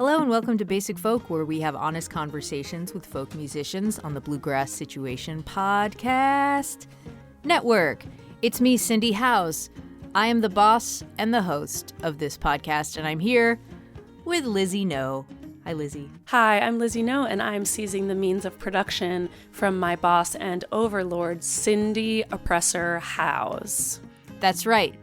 Hello and welcome to Basic Folk, where we have honest conversations with folk musicians on the Bluegrass Situation Podcast Network. It's me, Cindy Howes. I am the boss and the host of this podcast, and I'm here with Lizzie No. Hi, Lizzie. Hi, I'm Lizzie No, and I'm seizing the means of production from my boss and overlord, Cindy Oppressor Howes. That's right.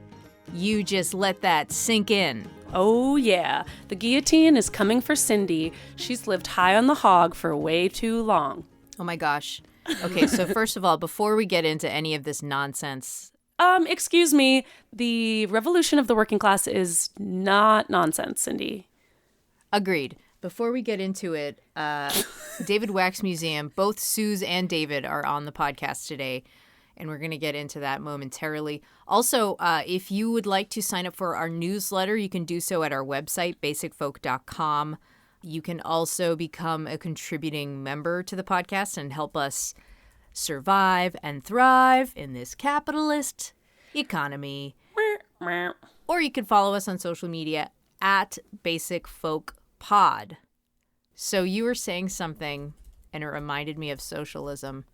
You just let that sink in. Oh yeah, the guillotine is coming for Cindy. She's lived high on the hog for way too long. Oh my gosh. Okay, so first of all, before we get into any of this nonsense... Excuse me, the revolution of the working class is not nonsense, Cindy. Agreed. Before we get into it, David Wax Museum, both Suze and David are on the podcast today, and we're going to get into that momentarily. Also, if you would like to sign up for our newsletter, you can do so at our website, basicfolk.com. You can also become a contributing member to the podcast and help us survive and thrive in this capitalist economy. Or you can follow us on social media at basicfolkpod. So you were saying something, and it reminded me of socialism.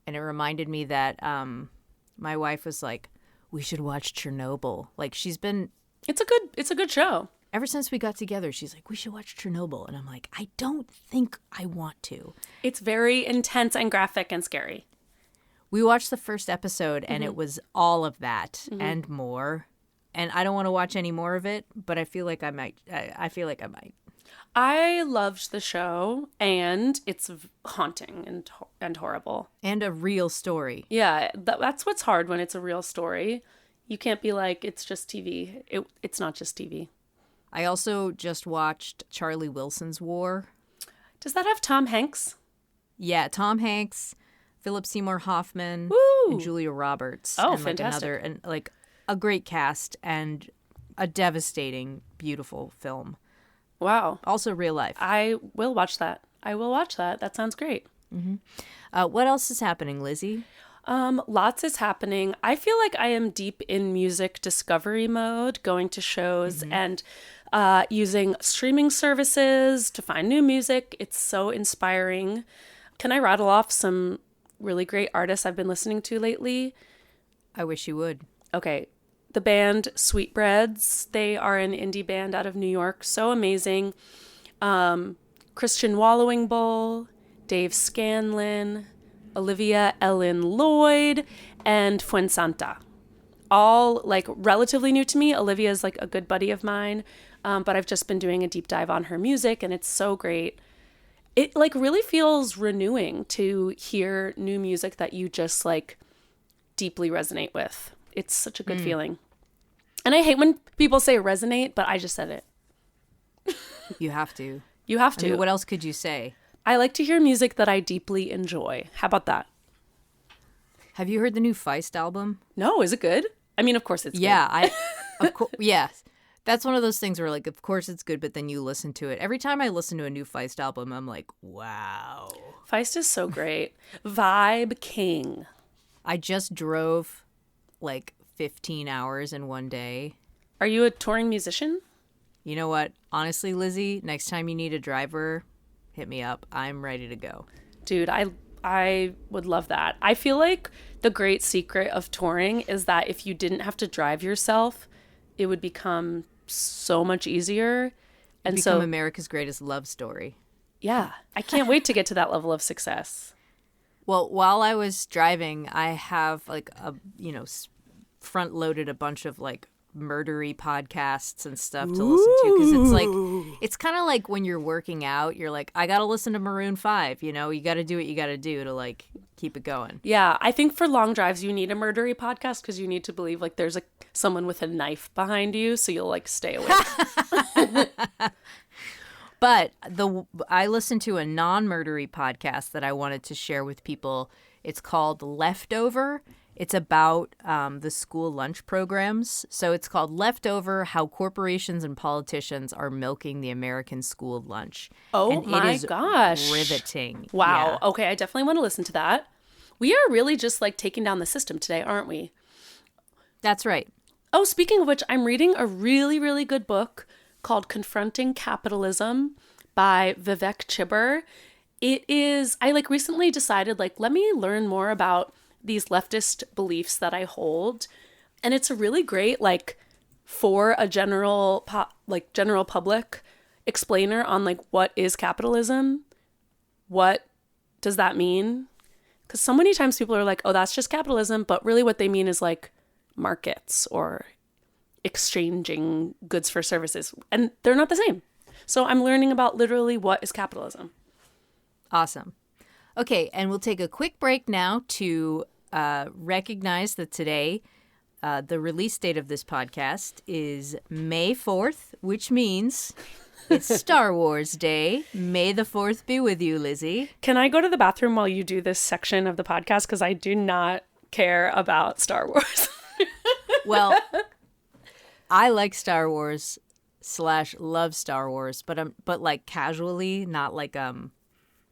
And it reminded me that my wife was like, we should watch Chernobyl. Like, she's been... It's a good show. Ever since we got together, she's like, we should watch Chernobyl. And I'm like, I don't think I want to. It's very intense and graphic and scary. We watched the first episode, and it was all of that and more. And I don't want to watch any more of it, but I feel like I might. I feel like I might. I loved the show, and it's haunting and horrible. And a real story. Yeah, that's what's hard when it's a real story. You can't be like, it's just TV. It's not just TV. I also just watched Charlie Wilson's War. Does that have Tom Hanks? Yeah, Tom Hanks, Philip Seymour Hoffman, and Julia Roberts. Oh, and fantastic. A great cast and a devastating, beautiful film. Wow. Also real life. I will watch that. That sounds great. Mm-hmm. What else is happening, Lizzie? Lots is happening. I feel like I am deep in music discovery mode, going to shows and using streaming services to find new music. It's so inspiring. Can I rattle off some really great artists I've been listening to lately? I wish you would. Okay. The band Sweetbreads. They are an indie band out of New York. So amazing. Christian Wallowing Bowl, Dave Scanlon, Olivia Ellen Lloyd, and Fuensanta. All like relatively new to me. Olivia is like a good buddy of mine, but I've just been doing a deep dive on her music, and it's so great. It like really feels renewing to hear new music that you just like deeply resonate with. It's such a good feeling. And I hate when people say resonate, but I just said it. You have to. You have to. I mean, what else could you say? I like to hear music that I deeply enjoy. How about that? Have you heard the new Feist album? No, is it good? I mean, of course it's good. Yeah, yes. That's one of those things where, like, of course it's good, but then you listen to it. Every time I listen to a new Feist album, I'm like, wow. Feist is so great. Vibe King. I just drove, like, 15 hours in one day. Are you a touring musician? You know what? Honestly, Lizzie, next time you need a driver, hit me up. I'm ready to go. Dude, I would love that. I feel like the great secret of touring is that if you didn't have to drive yourself, it would become so much easier. And become America's greatest love story. Yeah. I can't wait to get to that level of success. Well, while I was driving, I have like front loaded a bunch of like murdery podcasts and stuff to listen to, because it's kind of like when you're working out, you're like, I gotta listen to Maroon 5, you gotta do what you gotta do to like keep it going. Yeah, I think for long drives you need a murdery podcast because you need to believe like there's someone with a knife behind you, so you'll like stay awake. But I listened to a non-murdery podcast that I wanted to share with people. It's called Leftover. It's about the school lunch programs. So it's called Leftover, How Corporations and Politicians Are Milking the American School Lunch. Oh, and my it is gosh. Riveting. Wow. Yeah. Okay, I definitely want to listen to that. We are really just like taking down the system today, aren't we? That's right. Oh, speaking of which, I'm reading a really, really good book called Confronting Capitalism by Vivek Chibber. It is, I like recently decided, like, let me learn more about these leftist beliefs that I hold. And it's a really great, like, for a general public explainer on, like, what is capitalism? What does that mean? Because so many times people are like, oh, that's just capitalism. But really what they mean is, like, markets or exchanging goods for services. And they're not the same. So I'm learning about literally what is capitalism. Awesome. Okay, and we'll take a quick break now to recognize that today, the release date of this podcast is May 4th, which means it's Star Wars Day. May the 4th be with you, Lizzie. Can I go to the bathroom while you do this section of the podcast? Because I do not care about Star Wars. Well, I like Star Wars / love Star Wars, but like casually, not like I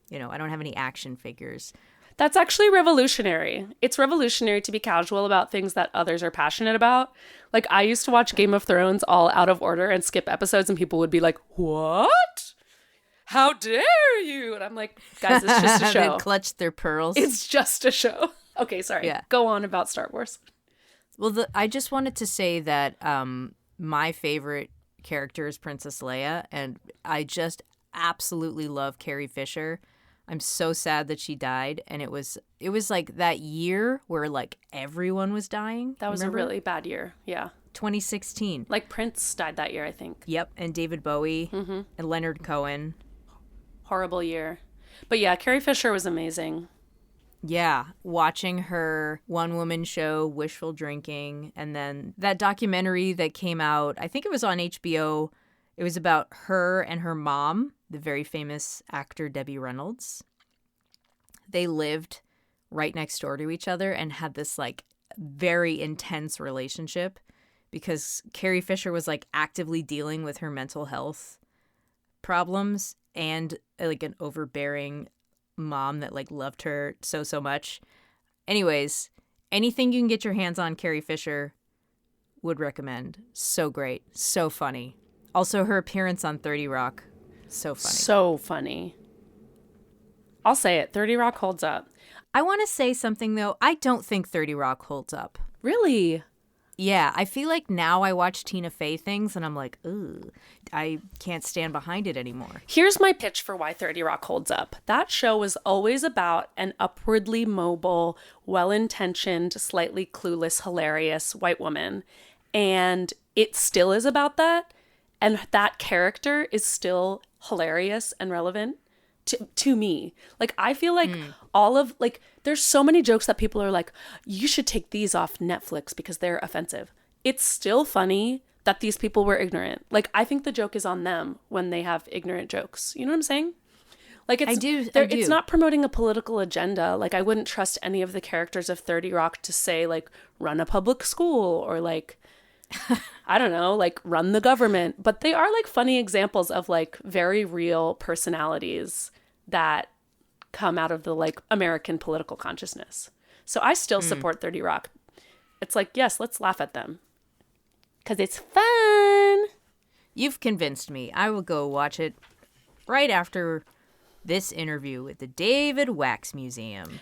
don't have any action figures. That's actually revolutionary. It's revolutionary to be casual about things that others are passionate about. Like, I used to watch Game of Thrones all out of order and skip episodes, and people would be like, what? How dare you? And I'm like, guys, it's just a show. They clutched their pearls. It's just a show. Okay, sorry. Yeah. Go on about Star Wars. Well, I just wanted to say that my favorite character is Princess Leia, and I just absolutely love Carrie Fisher. I'm so sad that she died, and it was like that year where like everyone was dying. That was Remember? a really bad year. Yeah. 2016. Like Prince died that year, I think. Yep, and David Bowie and Leonard Cohen. Horrible year. But yeah, Carrie Fisher was amazing. Yeah, watching her one-woman show, Wishful Drinking, and then that documentary that came out, I think it was on HBO. It was about her and her mom, the very famous actor Debbie Reynolds. They lived right next door to each other and had this like very intense relationship because Carrie Fisher was like actively dealing with her mental health problems and like an overbearing mom that like loved her so much. Anyways, anything you can get your hands on Carrie Fisher, would recommend. So great, so funny. Also, her appearance on 30 Rock, so funny. So funny. I'll say it. 30 Rock holds up. I want to say something, though. I don't think 30 Rock holds up. Really? Yeah, I feel like now I watch Tina Fey things and I'm like, ooh, I can't stand behind it anymore. Here's my pitch for why 30 Rock holds up. That show was always about an upwardly mobile, well-intentioned, slightly clueless, hilarious white woman. And it still is about that. And that character is still hilarious and relevant to me. Like, I feel like all of, like, there's so many jokes that people are like, you should take these off Netflix because they're offensive. It's still funny that these people were ignorant. Like, I think the joke is on them when they have ignorant jokes. You know what I'm saying? Like, it's, I do. It's not promoting a political agenda. Like, I wouldn't trust any of the characters of 30 Rock to say, like, run a public school or, like, I don't know, like run the government. But they are like funny examples of like very real personalities that come out of the like American political consciousness. So I still support 30 Rock. It's like, yes, let's laugh at them because it's fun. You've convinced me. I will go watch it right after this interview with the David Wax Museum.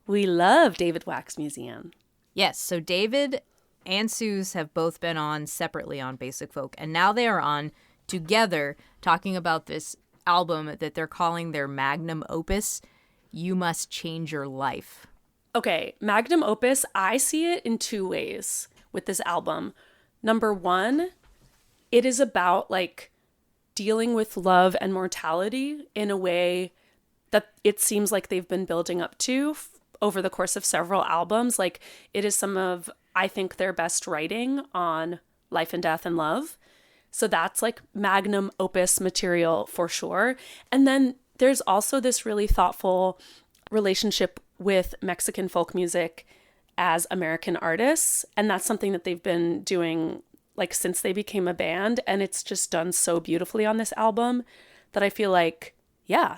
We love David Wax Museum. Yes, so David and Suze have both been on separately on Basic Folk, and now they are on together talking about this album that they're calling their magnum opus, You Must Change Your Life. Okay, magnum opus, I see it in two ways with this album. Number one, it is about like dealing with love and mortality in a way that it seems like they've been building up to over the course of several albums. Like, it is some of, I think, their best writing on life and death and love. So that's like magnum opus material for sure. And then there's also this really thoughtful relationship with Mexican folk music as American artists. And that's something that they've been doing like since they became a band. And it's just done so beautifully on this album that I feel like, yeah,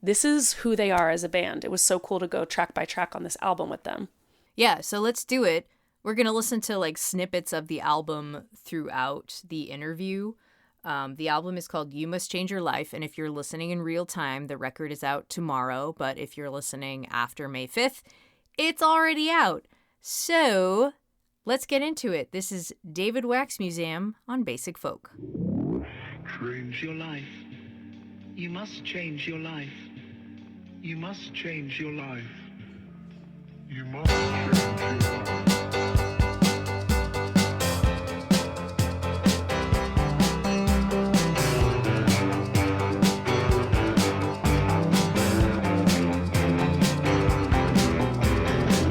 this is who they are as a band. It was so cool to go track by track on this album with them. Yeah, so let's do it. We're going to listen to like snippets of the album throughout the interview. The album is called You Must Change Your Life, and if you're listening in real time, the record is out tomorrow, but if you're listening after May 5th, it's already out. So let's get into it. This is David Wax Museum on Basic Folk. Change your life. You must change your life. You must change your life. You must change your life.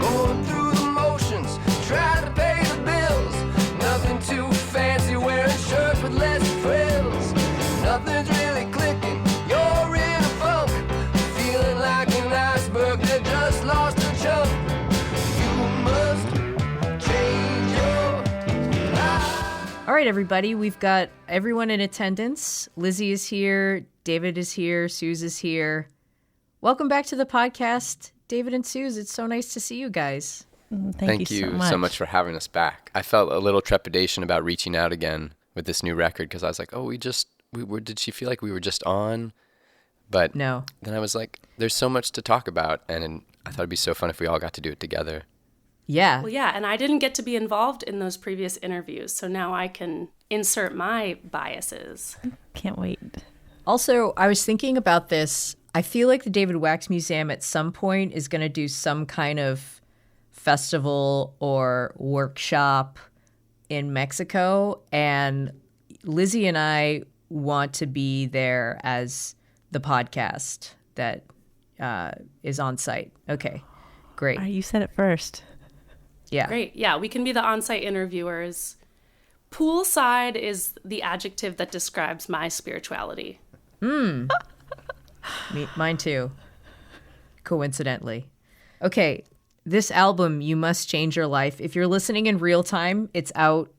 Going through the motions, trying to pay the bills. Nothing too fancy, wearing shirts with less frills. Nothing's really clicking, you're in a funk. Feeling like an iceberg that just lost a chunk. You must change your life. All right, everybody, we've got everyone in attendance. Lizzie is here, David is here, Suze is here. Welcome back to the podcast, David and Suze. It's so nice to see you guys. Thank you so much for having us back. I felt a little trepidation about reaching out again with this new record because I was like, oh, did she feel like we were just on? But No. Then I was like, there's so much to talk about, and I thought it'd be so fun if we all got to do it together. Yeah. Well, yeah, and I didn't get to be involved in those previous interviews, so now I can insert my biases. Can't wait. Also, I was thinking about this. I feel like the David Wax Museum at some point is going to do some kind of festival or workshop in Mexico, and Lizzie and I want to be there as the podcast that is on site. Okay, great. You said it first. Yeah. Great. Yeah, we can be the on-site interviewers. Poolside is the adjective that describes my spirituality. Mine too. Coincidentally. Okay, this album, You Must Change Your Life. If you're listening in real time, it's out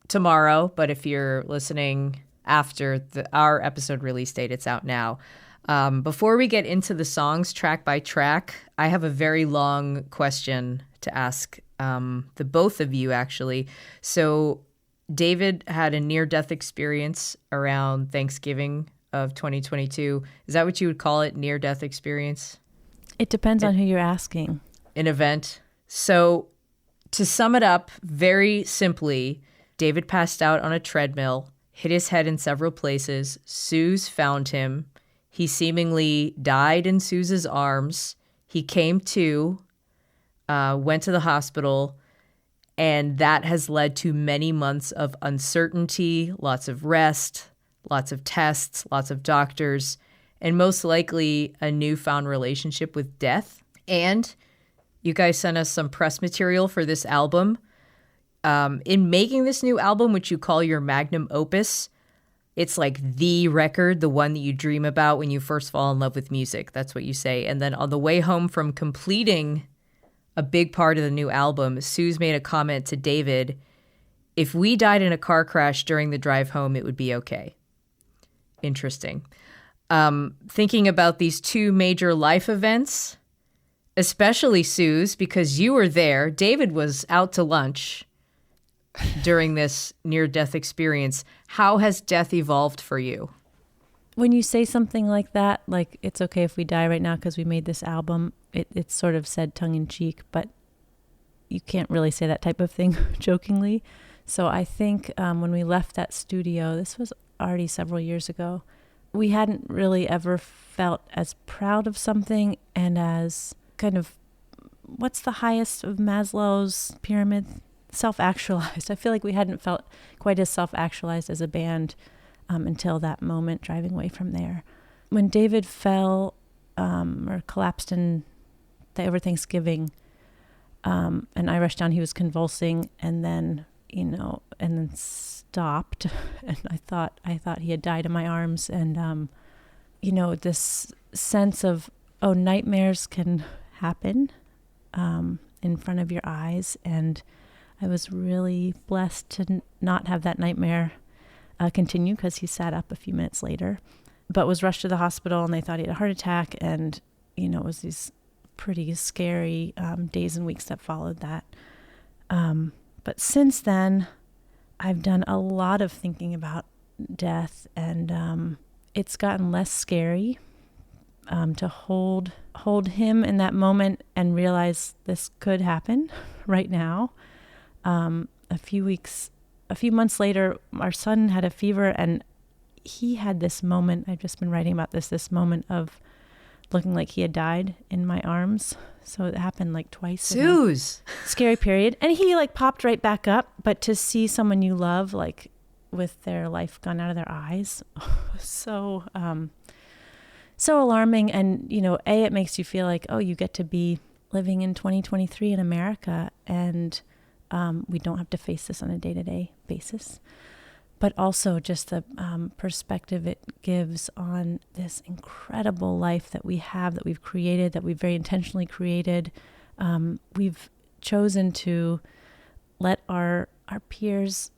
tomorrow. But if you're listening after our episode release date, it's out now. Before we get into the songs track by track, I have a very long question to ask the both of you, actually. So David had a near-death experience around Thanksgiving of 2022. Is that what you would call it, near-death experience? It depends on who you're asking. An event. So to sum it up very simply, David passed out on a treadmill, hit his head in several places. Suze found him. He seemingly died in Suze's arms. He came to, went to the hospital, and that has led to many months of uncertainty, lots of rest, lots of tests, lots of doctors, and most likely a newfound relationship with death. And you guys sent us some press material for this album. In making this new album, which you call your magnum opus, it's like the record, the one that you dream about when you first fall in love with music. That's what you say. And then on the way home from completing a big part of the new album, Suze made a comment to David, if we died in a car crash during the drive home, it would be okay. Interesting. Thinking about these two major life events, especially Suze, because you were there. David was out to lunch during this near-death experience. How has death evolved for you? When you say something like that, like it's okay if we die right now because we made this album, it's sort of said tongue-in-cheek, but you can't really say that type of thing jokingly. So I think when we left that studio, this was already several years ago, we hadn't really ever felt as proud of something and as kind of, what's the highest of Maslow's pyramid? Self-actualized. I feel like we hadn't felt quite as self-actualized as a band until that moment driving away from there. When David fell or collapsed over Thanksgiving, and I rushed down, he was convulsing and then stopped, and I thought he had died in my arms, and this sense of, oh, nightmares can happen in front of your eyes, and I was really blessed to not have that nightmare continue because he sat up a few minutes later, but was rushed to the hospital and they thought he had a heart attack, and it was these pretty scary days and weeks that followed that. But since then, I've done a lot of thinking about death, and it's gotten less scary to hold him in that moment and realize this could happen right now. A few months later, our son had a fever, and he had this moment. I've just been writing about this moment of looking like he had died in my arms. So it happened like twice. Suze! Scary period. And he like popped right back up. But to see someone you love, like with their life gone out of their eyes, so alarming. And, you know, it makes you feel like, oh, you get to be living in 2023 in America, and we don't have to face this on a day-to-day basis. But also just the perspective it gives on this incredible life that we have, that we've created, that we've very intentionally created. We've chosen to let our peers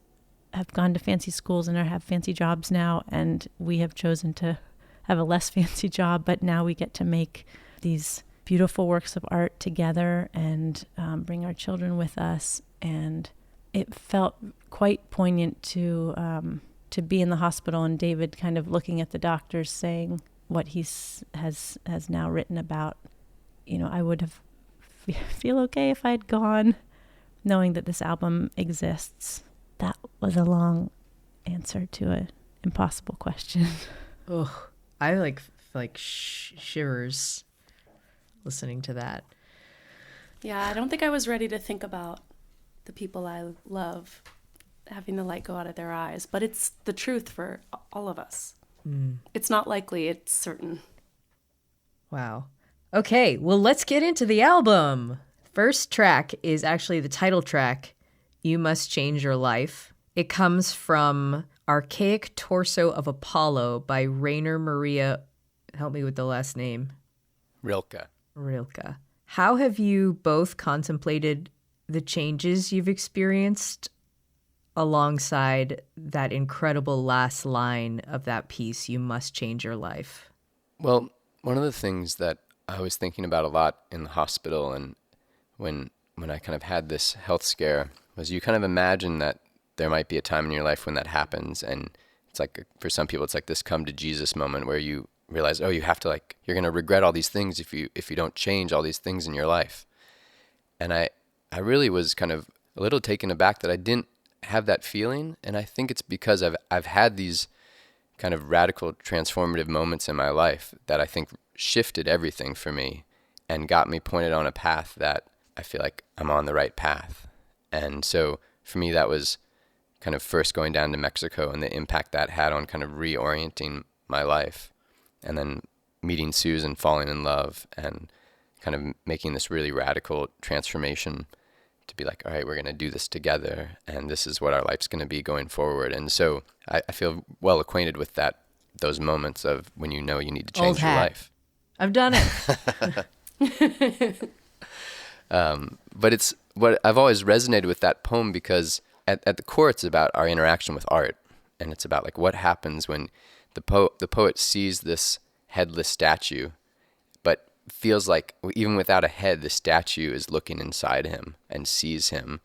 have gone to fancy schools and have fancy jobs now, and we have chosen to have a less fancy job, but now we get to make these beautiful works of art together and bring our children with us. And it felt quite poignant to be in the hospital and David kind of looking at the doctors saying what he has now written about. You know, I would have feel okay if I'd gone, knowing that this album exists. That was a long answer to an impossible question. Ugh, I like shivers listening to that. Yeah, I don't think I was ready to think about the people I love having the light go out of their eyes, but it's the truth for all of us. It's not likely, it's certain. Wow. Okay, well, let's get into the album. First track is actually the title track, You Must Change Your Life. It comes from Archaic Torso of Apollo by Rainer Maria, help me with the last name. Rilke. How have you both contemplated the changes you've experienced alongside that incredible last line of that piece, you must change your life? Well, one of the things that I was thinking about a lot in the hospital and when I kind of had this health scare was you kind of imagine that there might be a time in your life when that happens. And it's like, for some people, it's like this come to Jesus moment where you realize, oh, you have to you're going to regret all these things if you don't change all these things in your life. And I really was kind of a little taken aback that I didn't have that feeling. And I think it's because I've had these kind of radical transformative moments in my life that I think shifted everything for me and got me pointed on a path that I feel like I'm on the right path. And so for me, that was kind of first going down to Mexico and the impact that had on kind of reorienting my life, and then meeting Suze and falling in love and kind of making this really radical transformation to be like, all right, we're going to do this together, and this is what our life's going to be going forward. And so I feel well acquainted with those moments of when you know you need to change your life. I've done it. But it's what I've always resonated with that poem because at the core it's about our interaction with art, and it's about like what happens when the poet sees this headless statue, but feels like even without a head, the statue is looking inside him and sees him,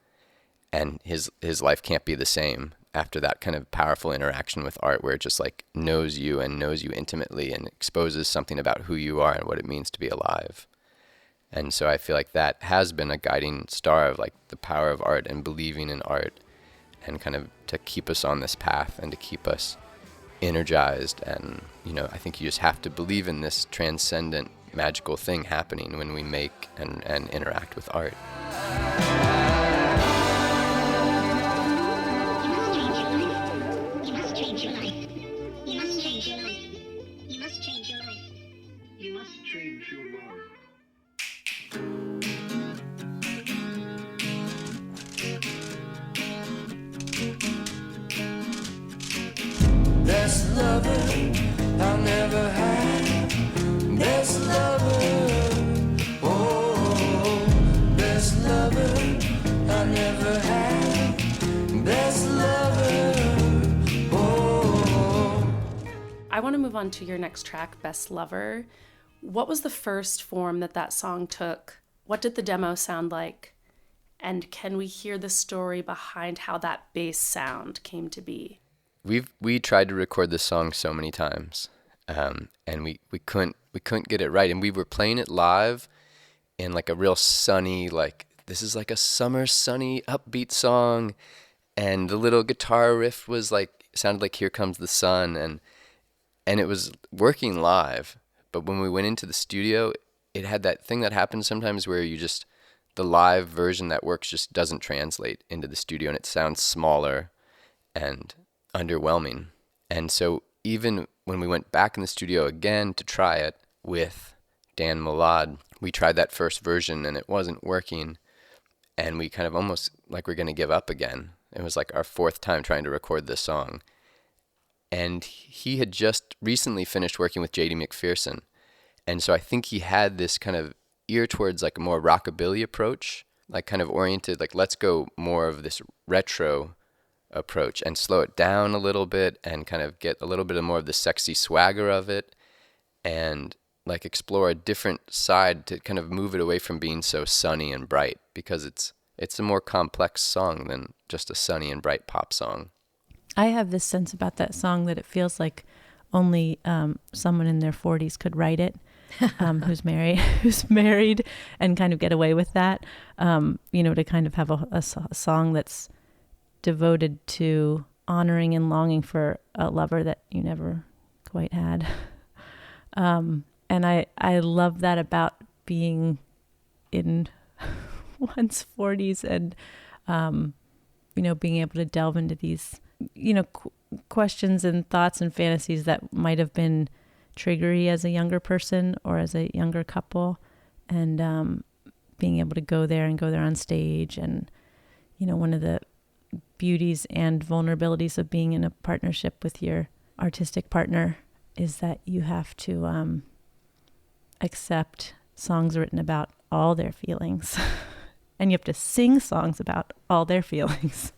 and his life can't be the same after that kind of powerful interaction with art where it just like knows you intimately and exposes something about who you are and what it means to be alive. And so I feel like that has been a guiding star of like the power of art and believing in art, and kind of to keep us on this path and to keep us energized. And, you know, I think you just have to believe in this transcendent magical thing happening when we make and interact with art. You must change your life. You must change your life. You must change your life. You must change your life. Best lover I'll never have. Best lover, oh, best lover I'll never have. Best lover, oh. I want to move on to your next track, Best Lover. What was the first form that song took? What did the demo sound like? And can we hear the story behind how that bass sound came to be? we tried to record this song so many times, and we couldn't get it right. And we were playing it live in like a real sunny, like this is like a summer sunny upbeat song, and the little guitar riff was like sounded like Here Comes the Sun, and it was working live. But when we went into the studio, it had that thing that happens sometimes where the live version that works just doesn't translate into the studio, and it sounds smaller and underwhelming. And so even when we went back in the studio again to try it with Dan Milad, we tried that first version and it wasn't working, and we kind of almost like we're going to give up again. It was like our fourth time trying to record this song. And he had just recently finished working with J.D. McPherson. And so I think he had this kind of ear towards like a more rockabilly approach, like kind of oriented, like let's go more of this retro approach and slow it down a little bit and kind of get a little bit more of the sexy swagger of it and like explore a different side to kind of move it away from being so sunny and bright, because it's a more complex song than just a sunny and bright pop song. I have this sense about that song that it feels like only someone in their 40s could write it, who's married and kind of get away with that, to kind of have a song that's devoted to honoring and longing for a lover that you never quite had. And I love that about being in one's 40s and, being able to delve into these, questions and thoughts and fantasies that might have been triggery as a younger person or as a younger couple, and being able to go there on stage. And, one of the beauties and vulnerabilities of being in a partnership with your artistic partner is that you have to accept songs written about all their feelings and you have to sing songs about all their feelings.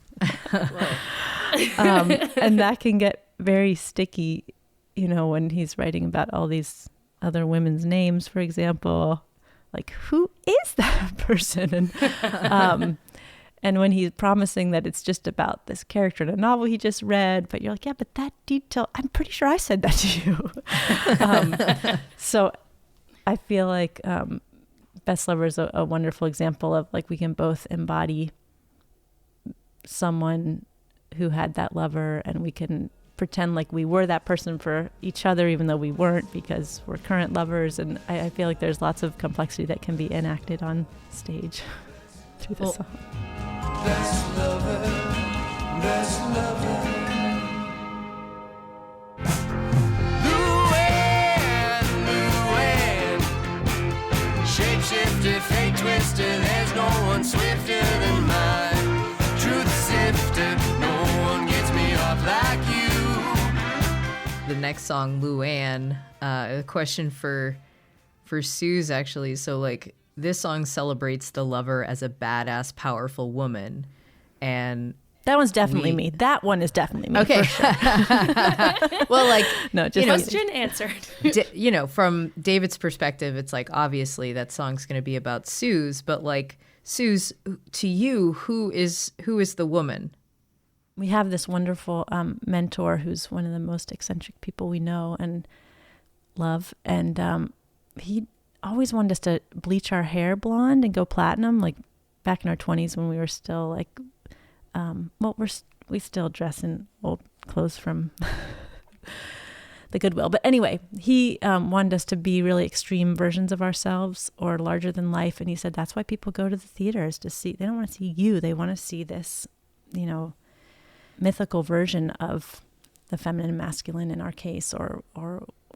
And that can get very sticky, when he's writing about all these other women's names, for example, like who is that person? And when he's promising that it's just about this character in a novel he just read, but you're like, yeah, but that detail, I'm pretty sure I said that to you. So I feel like Best Lover is a wonderful example of like we can both embody someone who had that lover, and we can pretend like we were that person for each other even though we weren't, because we're current lovers. And I feel like there's lots of complexity that can be enacted on stage through this song. Best lover, best lover. Luann, shapeshifter, fate twister, there's no one swifter than mine. Truth sifter, no one gets me off like you. The next song, Luann, a question for Suze, actually. So, like, this song celebrates the lover as a badass, powerful woman. And that one's definitely me. That one is definitely me. Okay. For sure. Well, like, no, just question answered. From David's perspective, it's like, obviously that song's going to be about Suze, but like, Suze, to you, who is the woman? We have this wonderful mentor who's one of the most eccentric people we know and love. And he always wanted us to bleach our hair blonde and go platinum, like back in our 20s when we were still like, we still dress in old clothes from the Goodwill. But anyway, he wanted us to be really extreme versions of ourselves or larger than life. And he said, that's why people go to the theaters to see, they don't want to see you. They want to see this, mythical version of the feminine and masculine in our case, or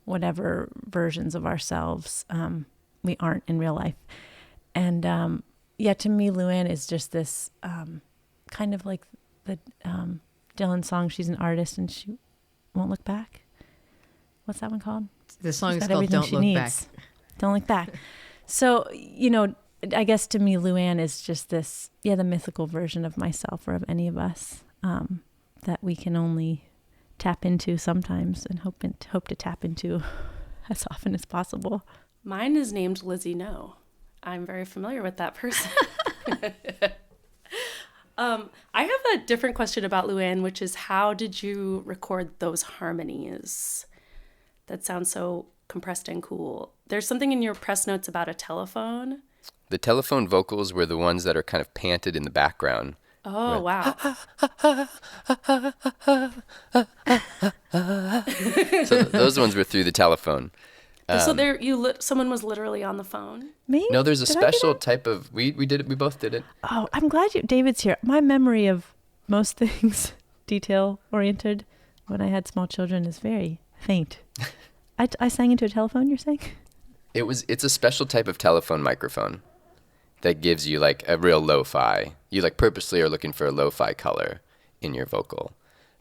whatever versions of ourselves we aren't in real life. And to me, Luann is just this kind of like the Dylan song, She's an Artist and She Won't Look Back. What's that one called? The song is called Don't Look Back. Don't Look Back. So, I guess to me, Luann is just this, the mythical version of myself or of any of us that we can only tap into sometimes and hope to tap into as often as possible. Mine is named Lizzie No. I'm very familiar with that person. I have a different question about Luann, which is how did you record those harmonies? That sounds so compressed and cool. There's something in your press notes about a telephone. The telephone vocals were the ones that are kind of panted in the background. Oh, wow. So those ones were through the telephone. So someone was literally on the phone? Me? No, there's a Did I do special that? type of we did it. We both did it. Oh, I'm glad David's here. My memory of most things detail oriented when I had small children is very faint. I sang into a telephone, you're saying? It's a special type of telephone microphone that gives you like a real lo-fi. You like purposely are looking for a lo-fi color in your vocal.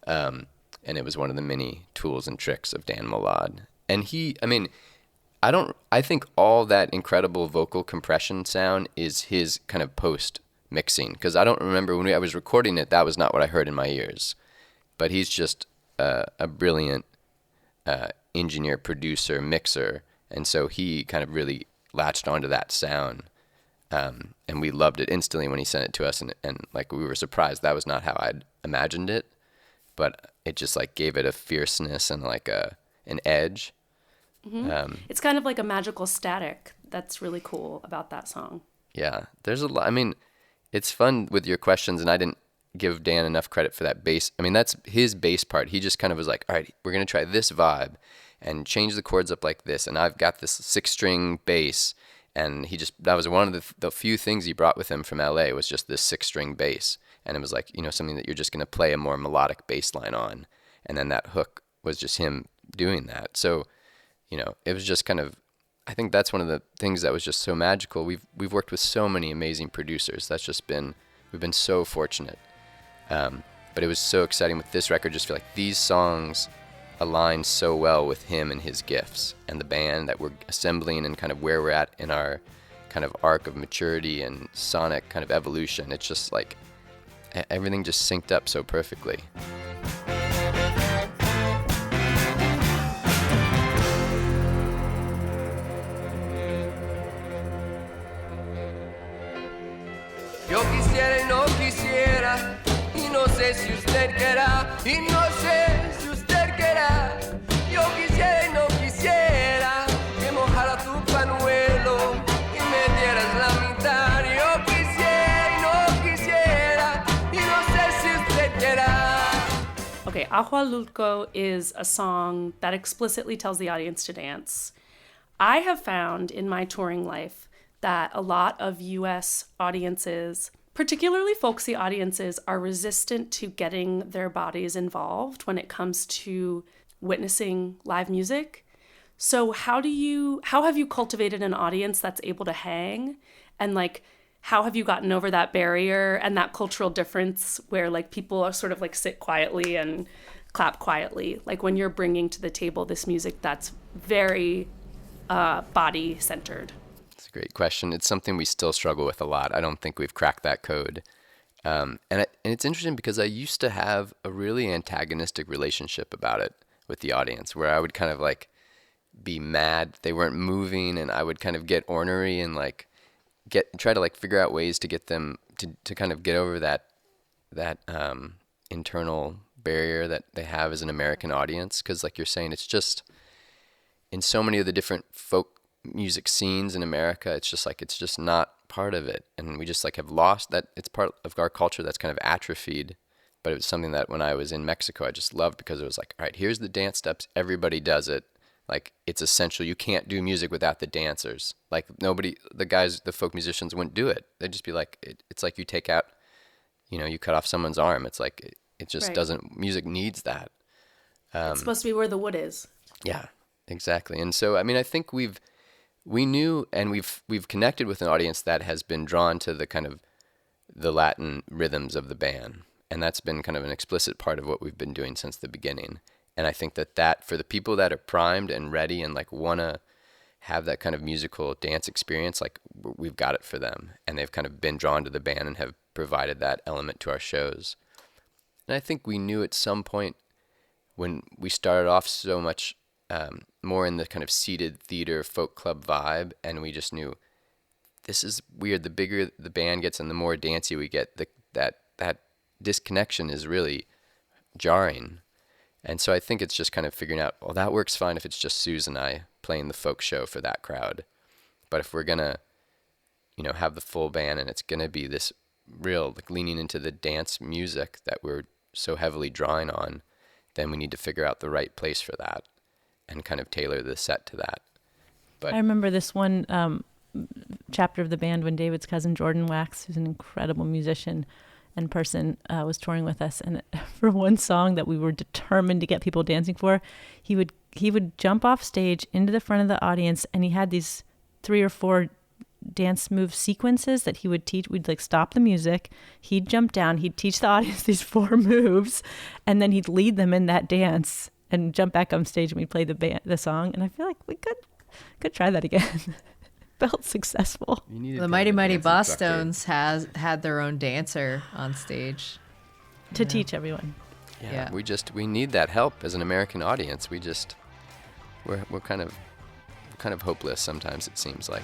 And it was one of the many tools and tricks of Dan Molad. And I think all that incredible vocal compression sound is his kind of post mixing. Because I don't remember when I was recording it, that was not what I heard in my ears. But he's just a brilliant engineer, producer, mixer. And so he kind of really latched onto that sound. And we loved it instantly when he sent it to us. And like we were surprised that was not how I'd imagined it. But it just like gave it a fierceness and like an edge. Mm-hmm. It's kind of like a magical static. That's really cool about that song. Yeah, there's a lot. I mean, it's fun with your questions, and I didn't give Dan enough credit for that bass. I mean, that's his bass part. He just kind of was like, all right, we're going to try this vibe and change the chords up like this. And I've got this 6-string bass. And that was one of the few things he brought with him from LA was just this 6-string bass. And it was like, something that you're just going to play a more melodic bass line on. And then that hook was just him doing that. So, it was just kind of, I think that's one of the things that was just so magical. We've worked with so many amazing producers. We've been so fortunate. But it was so exciting with this record, just feel like these songs align so well with him and his gifts and the band that we're assembling and kind of where we're at in our kind of arc of maturity and sonic kind of evolution. It's just like everything just synced up so perfectly. Yo quisiera y no quisiera, y no sé si usted querrá, y no sé si usted querrá. Yo quisiera y no quisiera que mojara tu panuelo y me dieras la mitad. Yo quisiera y no quisiera, y no sé si usted querrá. Okay, Ahualulco is a song that explicitly tells the audience to dance. I have found in my touring life that a lot of US audiences, particularly folksy audiences, are resistant to getting their bodies involved when it comes to witnessing live music. So how have you cultivated an audience that's able to hang? And like, how have you gotten over that barrier and that cultural difference where like people are sort of like sit quietly and clap quietly? Like when you're bringing to the table this music that's very body centered. It's a great question. It's something we still struggle with a lot. I don't think we've cracked that code. And it's interesting because I used to have a really antagonistic relationship about it with the audience where I would kind of like be mad they weren't moving, and I would kind of get ornery and like try to like figure out ways to get them to kind of get over that internal barrier that they have as an American audience. Because like you're saying, it's just in so many of the different folk music scenes in America, it's just not part of it, and we just like have lost that. It's part of our culture that's kind of atrophied. But it was something that when I was in Mexico I just loved, because it was like, all right, here's the dance steps, everybody does it, like it's essential. You can't do music without the dancers. Like the folk musicians wouldn't do it. They'd just be like, it's like you take out, you cut off someone's arm. It's like it just Right. doesn't. Music needs that. It's supposed to be where the wood is. Yeah, exactly. And so I mean, I think we knew, and we've connected with an audience that has been drawn to the kind of the Latin rhythms of the band, and that's been kind of an explicit part of what we've been doing since the beginning. And I think that for the people that are primed and ready and like want to have that kind of musical dance experience, like we've got it for them, and they've kind of been drawn to the band and have provided that element to our shows. And I think we knew at some point when we started off so much more in the kind of seated theater folk club vibe, and we just knew this is weird. The bigger the band gets and the more dancey we get, that disconnection is really jarring. And so I think it's just kind of figuring out, well, that works fine if it's just Suze and I playing the folk show for that crowd. But if we're going to, have the full band and it's going to be this real, like, leaning into the dance music that we're so heavily drawing on, then we need to figure out the right place for that and kind of tailor the set to that. But I remember this one chapter of the band when David's cousin Jordan Wax, who's an incredible musician and person, was touring with us, and for one song that we were determined to get people dancing for, he would jump off stage into the front of the audience, and he had these 3 or 4 dance move sequences that he would teach. We'd like stop the music, he'd jump down, he'd teach the audience these 4 moves, and then he'd lead them in that dance and jump back on stage, and we'd play the song. And I feel like we could try that again. Felt successful. The Mighty Mighty Bosstones has had their own dancer on stage to teach everyone. Yeah. We need that help as an American audience. We're kind of hopeless sometimes, it seems like.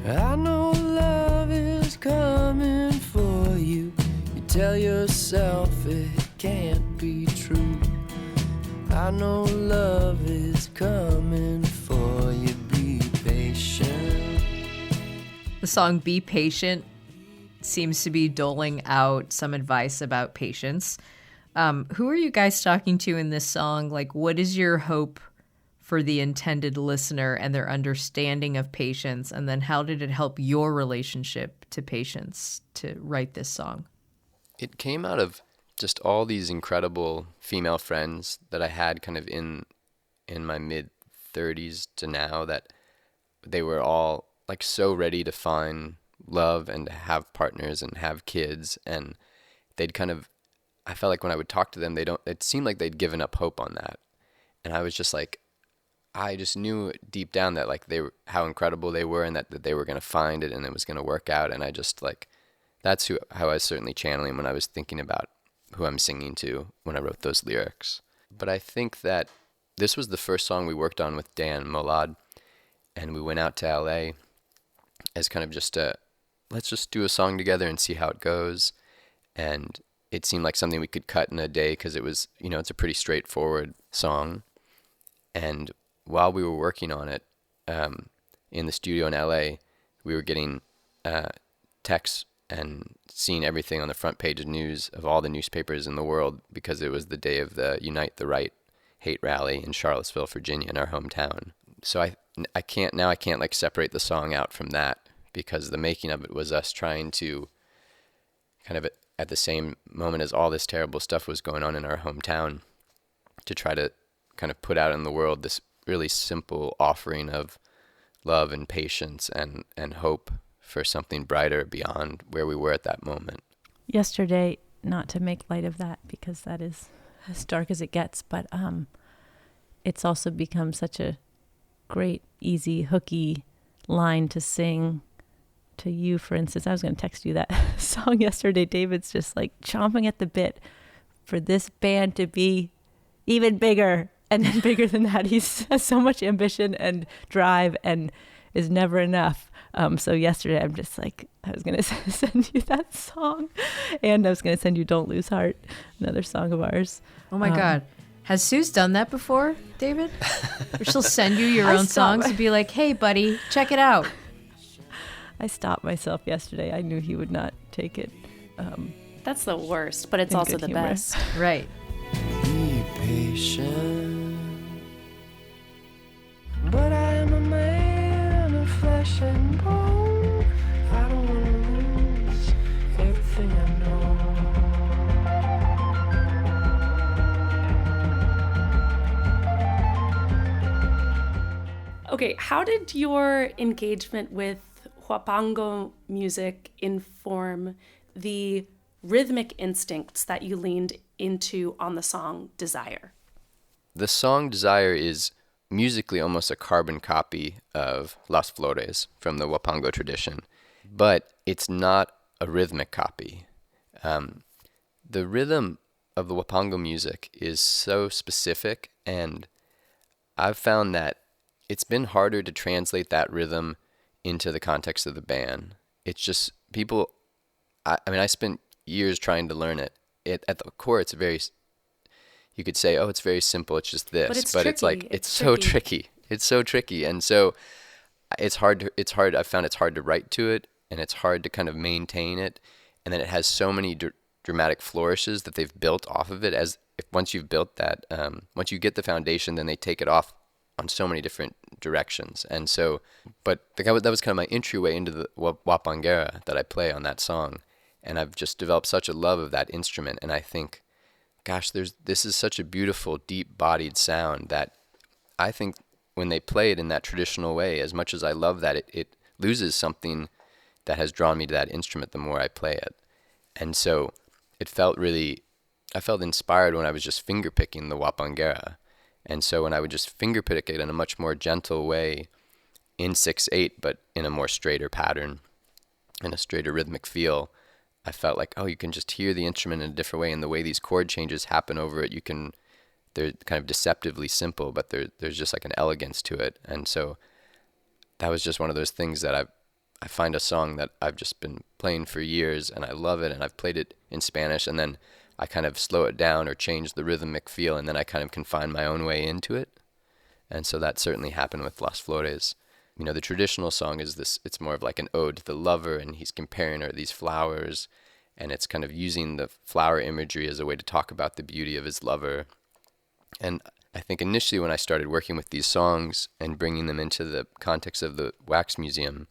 I know love is coming for you. You tell yourself it can't be true. I know love is coming for you. Be patient. The song Be Patient seems to be doling out some advice about patience. Who are you guys talking to in this song? Like, what is your hope for the intended listener and their understanding of patience? And then how did it help your relationship to patience to write this song? It came out of just all these incredible female friends that I had kind of in my mid-30s to now, that they were all like so ready to find love and to have partners and have kids, and they'd kind of, I felt like when I would talk to them, it seemed like they'd given up hope on that. And I was just like, I just knew deep down that like how incredible they were, and that they were going to find it and it was going to work out. And I just like, that's how I was certainly channeling when I was thinking about who I'm singing to when I wrote those lyrics. But I think that this was the first song we worked on with Dan Molad, and we went out to LA as kind of just let's just do a song together and see how it goes. And it seemed like something we could cut in a day because it was, it's a pretty straightforward song. And while we were working on it in the studio in LA, we were getting texts and seeing everything on the front page of news of all the newspapers in the world, because it was the day of the Unite the Right hate rally in Charlottesville, Virginia, in our hometown. So I can't like separate the song out from that, because the making of it was us trying to kind of at the same moment as all this terrible stuff was going on in our hometown, to try to kind of put out in the world this really simple offering of love and patience and hope for something brighter beyond where we were at that moment. Yesterday, not to make light of that because that is as dark as it gets, but it's also become such a great, easy, hooky line to sing to you, for instance. I was going to text you that song yesterday. David's just like chomping at the bit for this band to be even bigger, and then bigger than that. He has so much ambition and drive and is never enough. So yesterday I'm just like, I was going to send you that song, and I was going to send you Don't Lose Heart, another song of ours. Oh my God. Has Suze done that before, David? Or she'll send you your own songs and be like, hey, buddy, check it out. I stopped myself yesterday. I knew he would not take it. That's the worst, but it's also the humor. best. Right. Be patient. But I am a man of flesh and bone. I don't want to lose everything I know. Okay, how did your engagement with Huapango music inform the rhythmic instincts that you leaned into on the song Desire? The song Desire is musically almost a carbon copy of Las Flores from the Huapango tradition, but it's not a rhythmic copy. The rhythm of the Huapango music is so specific, and I've found that it's been harder to translate that rhythm into the context of the band. It's just people. I mean, I spent years trying to learn it. At the core, it's very. You could say, oh, it's very simple. It's just this, But it's like it's so tricky. It's so tricky, and so it's hard. I found it's hard to write to it, and it's hard to kind of maintain it. And then it has so many dramatic flourishes that they've built off of it. As if once you've built that, once you get the foundation, then they take it off on so many different directions. And so, but that was kind of my entryway into the Wapangera that I play on that song. And I've just developed such a love of that instrument. And I think, gosh, this is such a beautiful, deep-bodied sound that I think when they play it in that traditional way, as much as I love that, it loses something that has drawn me to that instrument the more I play it. And so I felt inspired when I was just fingerpicking the Wapangera. And so when I would just fingerpick it in a much more gentle way in 6/8, but in a more straighter pattern, in a straighter rhythmic feel, I felt like, oh, you can just hear the instrument in a different way, and the way these chord changes happen over it, they're kind of deceptively simple, but there's just like an elegance to it. And so that was just one of those things that I find a song that I've just been playing for years, and I love it, and I've played it in Spanish, and then I kind of slow it down or change the rhythmic feel, and then I kind of can find my own way into it. And so that certainly happened with Las Flores. You know, the traditional song is this, it's more of like an ode to the lover, and he's comparing her to these flowers, and it's kind of using the flower imagery as a way to talk about the beauty of his lover. And I think initially when I started working with these songs and bringing them into the context of the Wax Museum,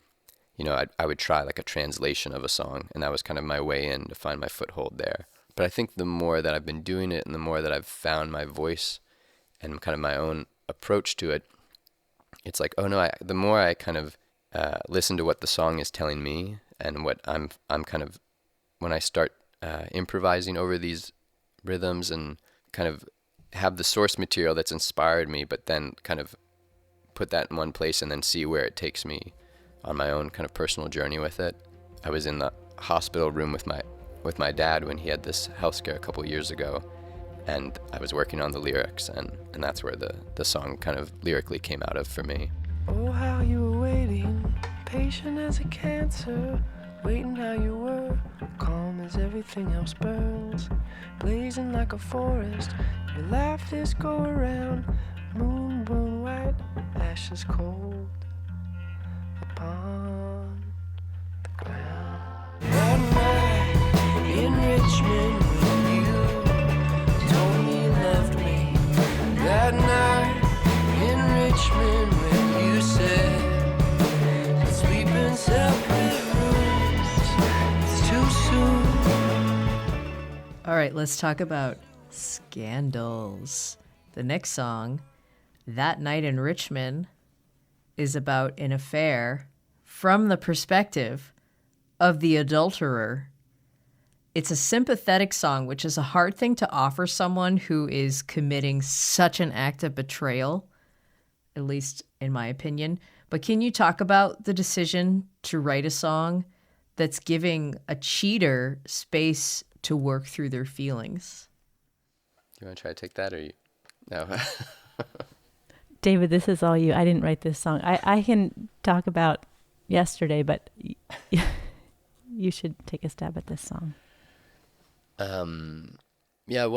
you know, I would try like a translation of a song, and that was kind of my way in to find my foothold there. But I think the more that I've been doing it, and the more that I've found my voice and kind of my own approach to it, it's like, oh no, the more I kind of listen to what the song is telling me, and what I'm kind of, when I start improvising over these rhythms and kind of have the source material that's inspired me, but then kind of put that in one place and then see where it takes me on my own kind of personal journey with it. I was in the hospital room with my dad when he had this health scare a couple of years ago, and I was working on the lyrics, and that's where the song kind of lyrically came out of for me. Oh, how you were waiting, patient as a cancer, waiting how you were, calm as everything else burns, blazing like a forest, your laugh this go around, moon bone white, ashes cold upon the ground. That night in Richmond when you told me you loved me, that night in Richmond when you said let's sleep in separate rooms, it's too soon. All right, let's talk about scandals. The next song, That Night in Richmond, is about an affair from the perspective of the adulterer. It's a sympathetic song, which is a hard thing to offer someone who is committing such an act of betrayal, at least in my opinion. But can you talk about the decision to write a song that's giving a cheater space to work through their feelings? You want to try to take that, or you? No. David, this is all you. I didn't write this song. I can talk about yesterday, but you should take a stab at this song. Yeah,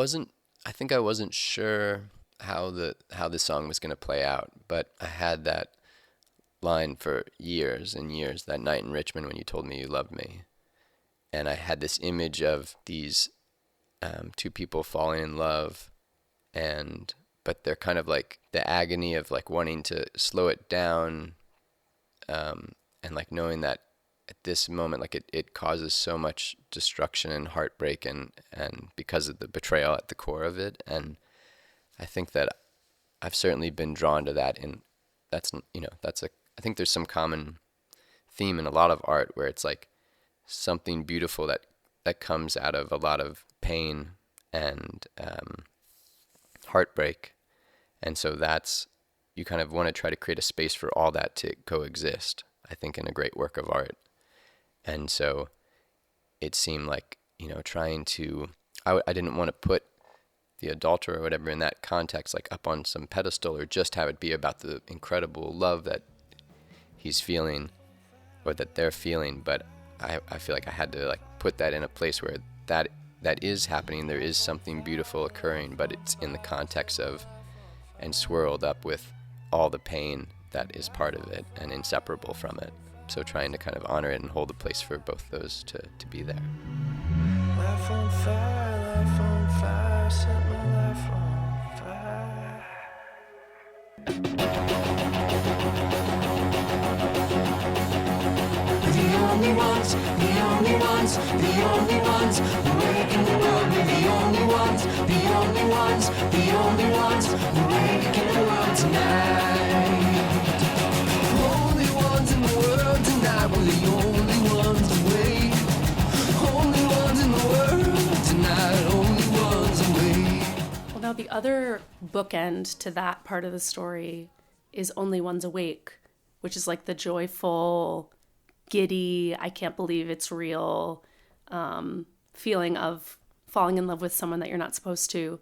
I think I wasn't sure how the song was going to play out, but I had that line for years and years, that night in Richmond when you told me you loved me. And I had this image of these two people falling in love, but they're kind of like the agony of like wanting to slow it down, and like knowing that at this moment, like it causes so much destruction and heartbreak, and because of the betrayal at the core of it. And I think that I've certainly been drawn to that, and I think there's some common theme in a lot of art where it's like something beautiful that comes out of a lot of pain and heartbreak. And so you kind of want to try to create a space for all that to coexist, I think, in a great work of art. And so it seemed like, trying to, I didn't want to put the adulterer or whatever in that context, like up on some pedestal, or just have it be about the incredible love that he's feeling. or that they're feeling, but I feel like I had to like put that in a place where that is happening. There is something beautiful occurring, but it's in the context of and swirled up with all the pain that is part of it and inseparable from it. So trying to kind of honor it and hold a place for both those to be there. Life on fire, set my life on fire. The only ones who wake in the world. We're the only ones who wake in the world tonight. Only ones in the world tonight. We're the only ones awake. Only ones in the world tonight. Only ones awake. Well, now the other bookend to that part of the story is Only Ones Awake, which is like the joyful, giddy, I can't believe it's real feeling of falling in love with someone that you're not supposed to.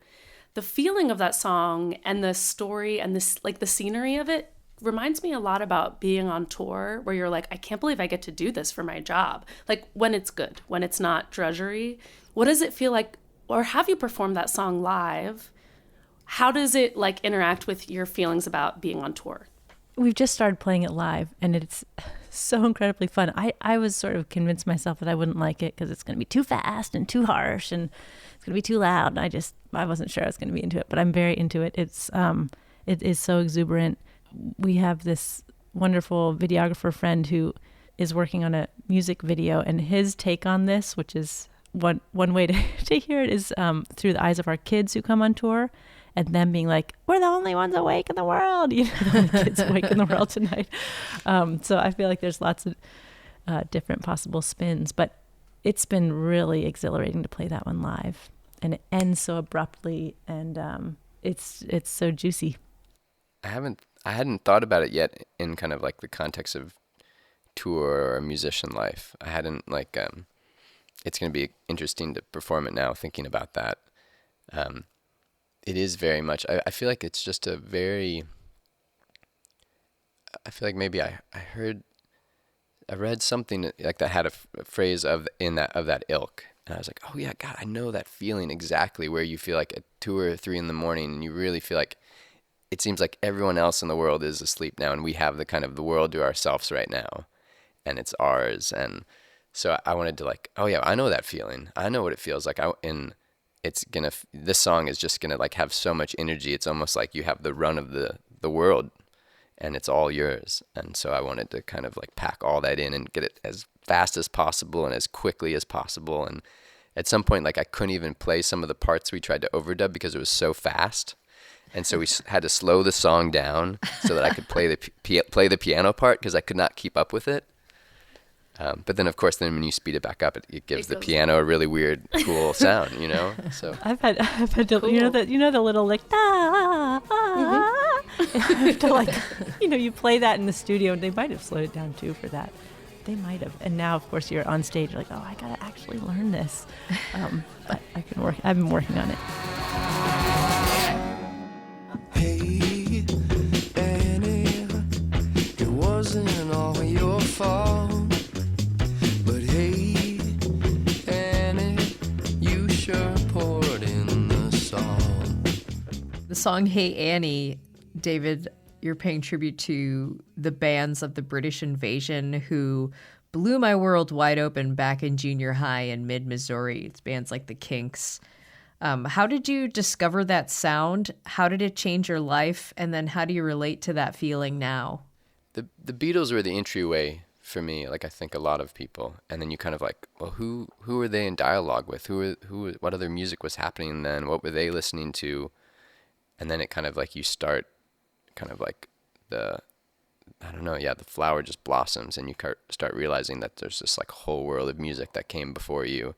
The feeling of that song and the story and this, like the scenery of it, reminds me a lot about being on tour, where you're like, I can't believe I get to do this for my job. Like when it's good, when it's not drudgery. What does it feel like, or have you performed that song live? How does it like interact with your feelings about being on tour? We've just started playing it live, and it's so incredibly fun. I was sort of convinced myself that I wouldn't like it because it's going to be too fast and too harsh, and it's going to be too loud. And I wasn't sure I was going to be into it, but I'm very into it. It is so exuberant. We have this wonderful videographer friend who is working on a music video, and his take on this, which is one way to hear it, is through the eyes of our kids who come on tour. And them being like, we're the only ones awake in the world. You know, the only kids awake in the world tonight. So I feel like there's lots of different possible spins. But it's been really exhilarating to play that one live. And it ends so abruptly. And it's so juicy. I hadn't thought about it yet in kind of like the context of tour or musician life. I hadn't like, it's going to be interesting to perform it now thinking about that. It is very much, I feel like it's just I feel like maybe I read something like that had a phrase of that ilk. And I was like, oh yeah, God, I know that feeling exactly, where you feel like at 2 or 3 in the morning and you really feel like it seems like everyone else in the world is asleep now and we have the kind of the world to ourselves right now and it's ours. And so I wanted to like, oh yeah, I know that feeling. I know what it feels like. This song is just gonna like have so much energy. It's almost like you have the run of the world and it's all yours. And so I wanted to kind of like pack all that in and get it as fast as possible and as quickly as possible. And at some point, like I couldn't even play some of the parts we tried to overdub because it was so fast. And so we had to slow the song down so that I could play the piano part because I could not keep up with it. But then, of course, when you speed it back up, it gives the piano a really weird, cool sound, you know. So I've had to, cool. you know the little like to like, you play that in the studio, and they might have slowed it down too for that. They might have. And now, of course, you're on stage, you're like, oh, I gotta actually learn this. But I've been working on it. Hey, Annie, it wasn't all your fault. The song Hey Annie, David, you're paying tribute to the bands of the British invasion who blew my world wide open back in junior high in mid-Missouri. It's bands like the Kinks. How did you discover that sound? How did it change your life? And then how do you relate to that feeling now? The Beatles were the entryway for me, like I think a lot of people. And then you kind of like, well, who were they in dialogue with? What other music was happening then? What were they listening to? And then it kind of like you start kind of like the flower just blossoms and you start realizing that there's this like whole world of music that came before you,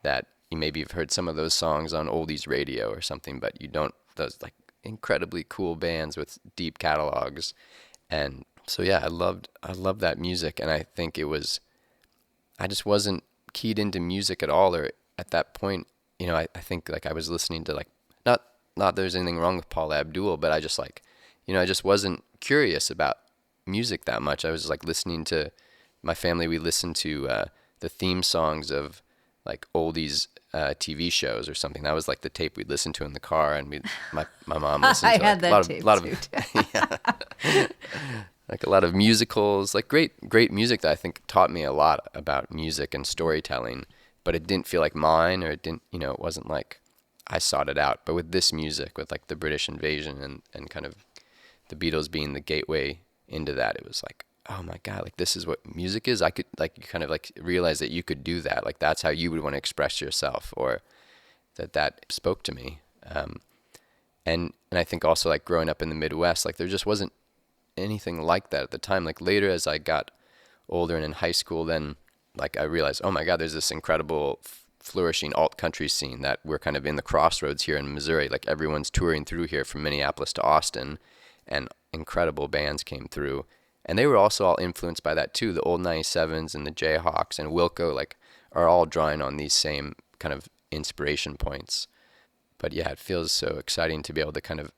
that you maybe have heard some of those songs on oldies radio or something, but you don't, those like incredibly cool bands with deep catalogs. And so yeah, I loved that music. And I think I just wasn't keyed into music at all, or at that point, I think like I was listening to like, not there's anything wrong with Paula Abdul, but I just like, I just wasn't curious about music that much. I was like listening to my family, we listened to the theme songs of like oldies TV shows or something. That was like the tape we'd listen to in the car, and my mom listened I to had like, that a lot tape of yeah, like a lot of musicals, like great music that I think taught me a lot about music and storytelling. But it didn't feel like mine, or it didn't, it wasn't like I sought it out. But with this music, with like the British invasion and kind of the Beatles being the gateway into that, it was like, oh my God, like this is what music is. I could like, you kind of like realize that you could do that. Like that's how you would want to express yourself, or that spoke to me. And I think also like growing up in the Midwest, like there just wasn't anything like that at the time. Like later as I got older and in high school, then like I realized, oh my God, there's this incredible flourishing alt country scene that we're kind of in the crossroads here in Missouri. Like everyone's touring through here from Minneapolis to Austin, and incredible bands came through. And they were also all influenced by that too. The old 97s and the Jayhawks and Wilco like are all drawing on these same kind of inspiration points. But yeah, it feels so exciting to be able to kind of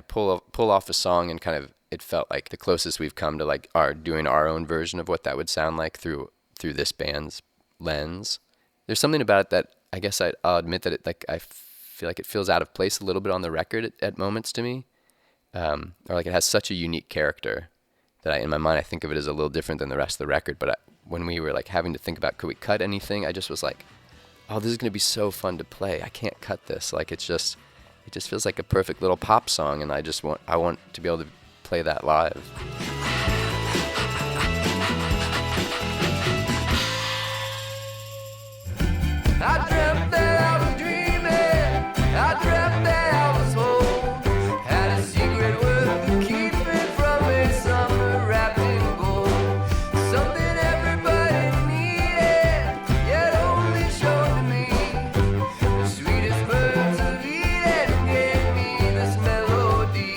pull off a song, and kind of it felt like the closest we've come to like doing our own version of what that would sound like through this band's lens. There's something about it that I guess I'll admit that I feel like it feels out of place a little bit on the record at moments to me, or like it has such a unique character that in my mind I think of it as a little different than the rest of the record. But when we were like having to think about could we cut anything, I just was like, oh, this is gonna be so fun to play. I can't cut this. Like it just feels like a perfect little pop song, and I want to be able to play that live. I dreamt that I was dreaming. I dreamt that I was home. Had a secret worth keeping from a summer wrapped in gold. Something everybody needed, yet only showed to me. The sweetest birds of Eden gave me this melody.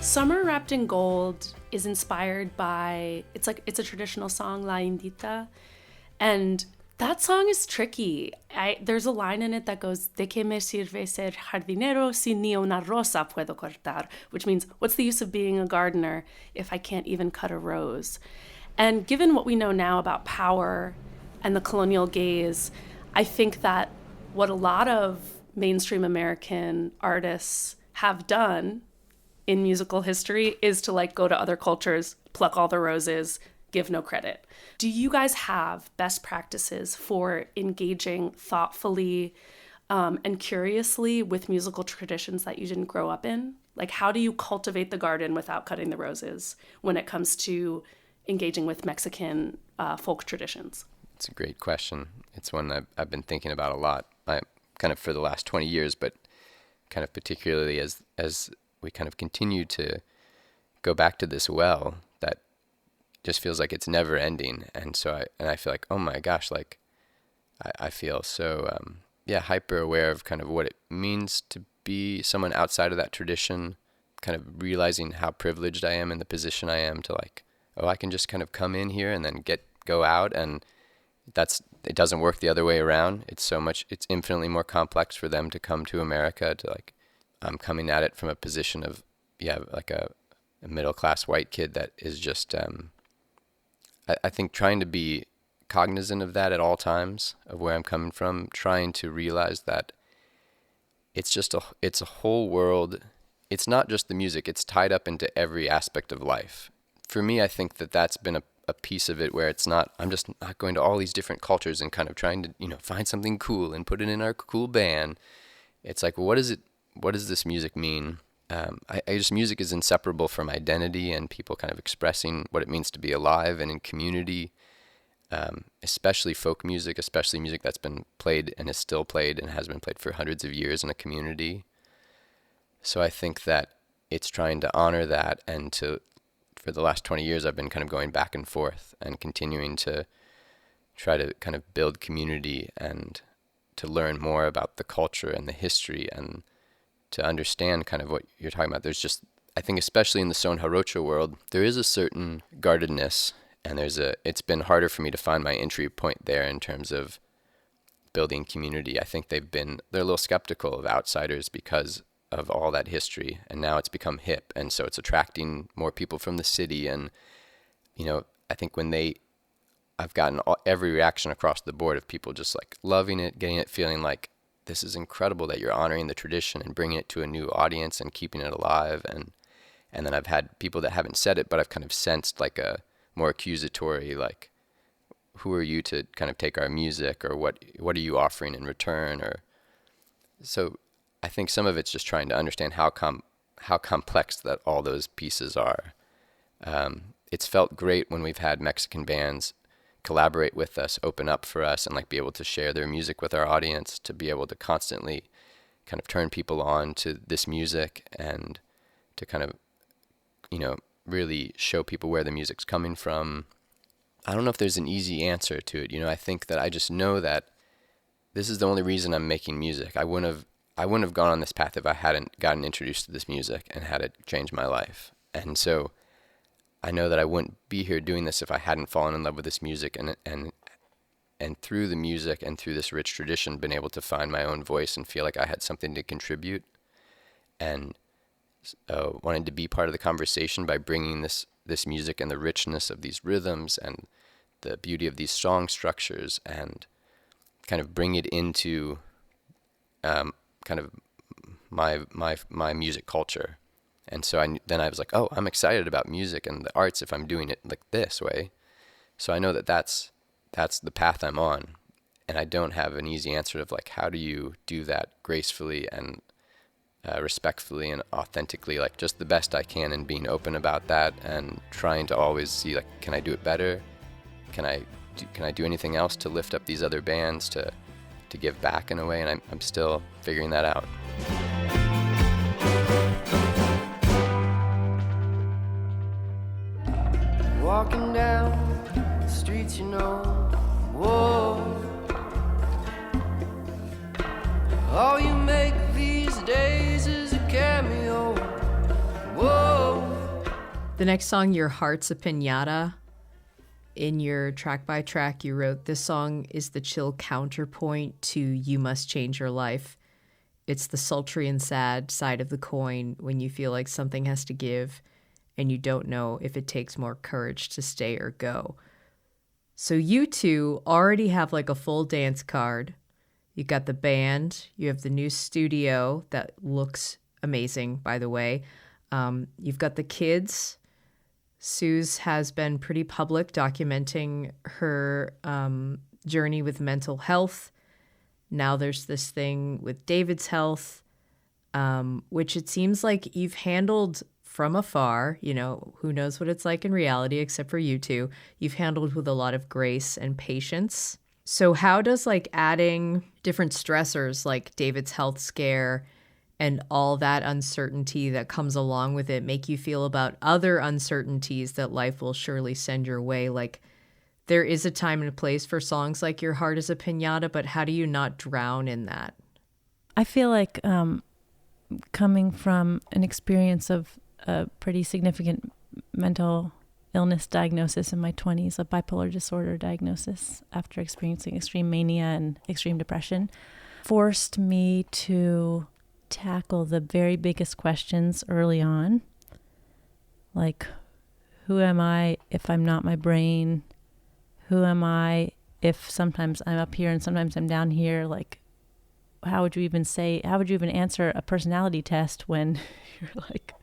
Summer Wrapped in Gold is inspired by, it's a traditional song, La Indita, and that song is tricky. There's a line in it that goes, ¿De qué me sirve ser jardinero si ni una rosa puedo cortar? Which means, what's the use of being a gardener if I can't even cut a rose? And given what we know now about power and the colonial gaze, I think that what a lot of mainstream American artists have done in musical history is to like go to other cultures, pluck all the roses, give no credit. Do you guys have best practices for engaging thoughtfully and curiously with musical traditions that you didn't grow up in? Like, how do you cultivate the garden without cutting the roses when it comes to engaging with Mexican folk traditions? It's a great question. It's one I've been thinking about a lot, kind of for the last 20 years, but kind of particularly as we kind of continue to go back to this well that just feels like it's never ending. And so I feel like, oh my gosh, like I feel so, hyper aware of kind of what it means to be someone outside of that tradition, kind of realizing how privileged I am in the position I am to like, oh, I can just kind of come in here and then go out, and it doesn't work the other way around. It's infinitely more complex for them to come to America to like, I'm coming at it from a position of, like a middle-class white kid that is just, I think trying to be cognizant of that at all times, of where I'm coming from, trying to realize that it's a whole world. It's not just the music, it's tied up into every aspect of life. For me, I think that's been a piece of it where I'm just not going to all these different cultures and kind of trying to, find something cool and put it in our cool band. It's like, well, what does this music mean? Music is inseparable from identity and people kind of expressing what it means to be alive and in community, especially folk music, especially music that's been played and is still played and has been played for hundreds of years in a community. So I think that it's trying to honor that, and for the last 20 years, I've been kind of going back and forth and continuing to try to kind of build community and to learn more about the culture and the history and to understand kind of what you're talking about. There's just, I think especially in the Son Jarocho world, there is a certain guardedness, and it's been harder for me to find my entry point there in terms of building community. I think they're a little skeptical of outsiders because of all that history, and now it's become hip, and so it's attracting more people from the city. And I think I've gotten every reaction across the board of people just like loving it, getting it, feeling like this is incredible that you're honoring the tradition and bringing it to a new audience and keeping it alive. And then I've had people that haven't said it, but I've kind of sensed like a more accusatory, like, who are you to kind of take our music, or what are you offering in return? Or so I think some of it's just trying to understand how complex that all those pieces are. It's felt great when we've had Mexican bands collaborate with us, open up for us, and like be able to share their music with our audience, to be able to constantly kind of turn people on to this music and to kind of, really show people where the music's coming from. I don't know if there's an easy answer to it. I think that I just know that this is the only reason I'm making music. I wouldn't have gone on this path if I hadn't gotten introduced to this music and had it change my life. And so I know that I wouldn't be here doing this if I hadn't fallen in love with this music and through the music and through this rich tradition been able to find my own voice and feel like I had something to contribute, and wanted to be part of the conversation by bringing this music and the richness of these rhythms and the beauty of these song structures, and kind of bring it into kind of my music culture. And so then I was like, oh, I'm excited about music and the arts if I'm doing it like this way. So I know that that's the path I'm on, and I don't have an easy answer of like, how do you do that gracefully and respectfully and authentically, like just the best I can, and being open about that and trying to always see like, can I do it better? Can I do anything else to lift up these other bands, to give back in a way? And I'm still figuring that out. Walking down the streets, whoa. All you make these days is a cameo, whoa. The next song, Your Heart's a Piñata. In your track by track, you wrote, this song is the chill counterpoint to You Must Change Your Life. It's the sultry and sad side of the coin when you feel like something has to give and you don't know if it takes more courage to stay or go. So you two already have like a full dance card. You got the band, you have the new studio that looks amazing, by the way. You've got the kids. Suze has been pretty public documenting her journey with mental health. Now there's this thing with David's health, which it seems like you've handled from afar. Who knows what it's like in reality, except for you two. You've handled with a lot of grace and patience. So how does like adding different stressors like David's health scare and all that uncertainty that comes along with it make you feel about other uncertainties that life will surely send your way? Like, there is a time and a place for songs like Your Heart is a Piñata, but how do you not drown in that? I feel like coming from an experience of a pretty significant mental illness diagnosis in my 20s, a bipolar disorder diagnosis after experiencing extreme mania and extreme depression, forced me to tackle the very biggest questions early on. Like, who am I if I'm not my brain? Who am I if sometimes I'm up here and sometimes I'm down here? Like, how would you even answer a personality test when you're like,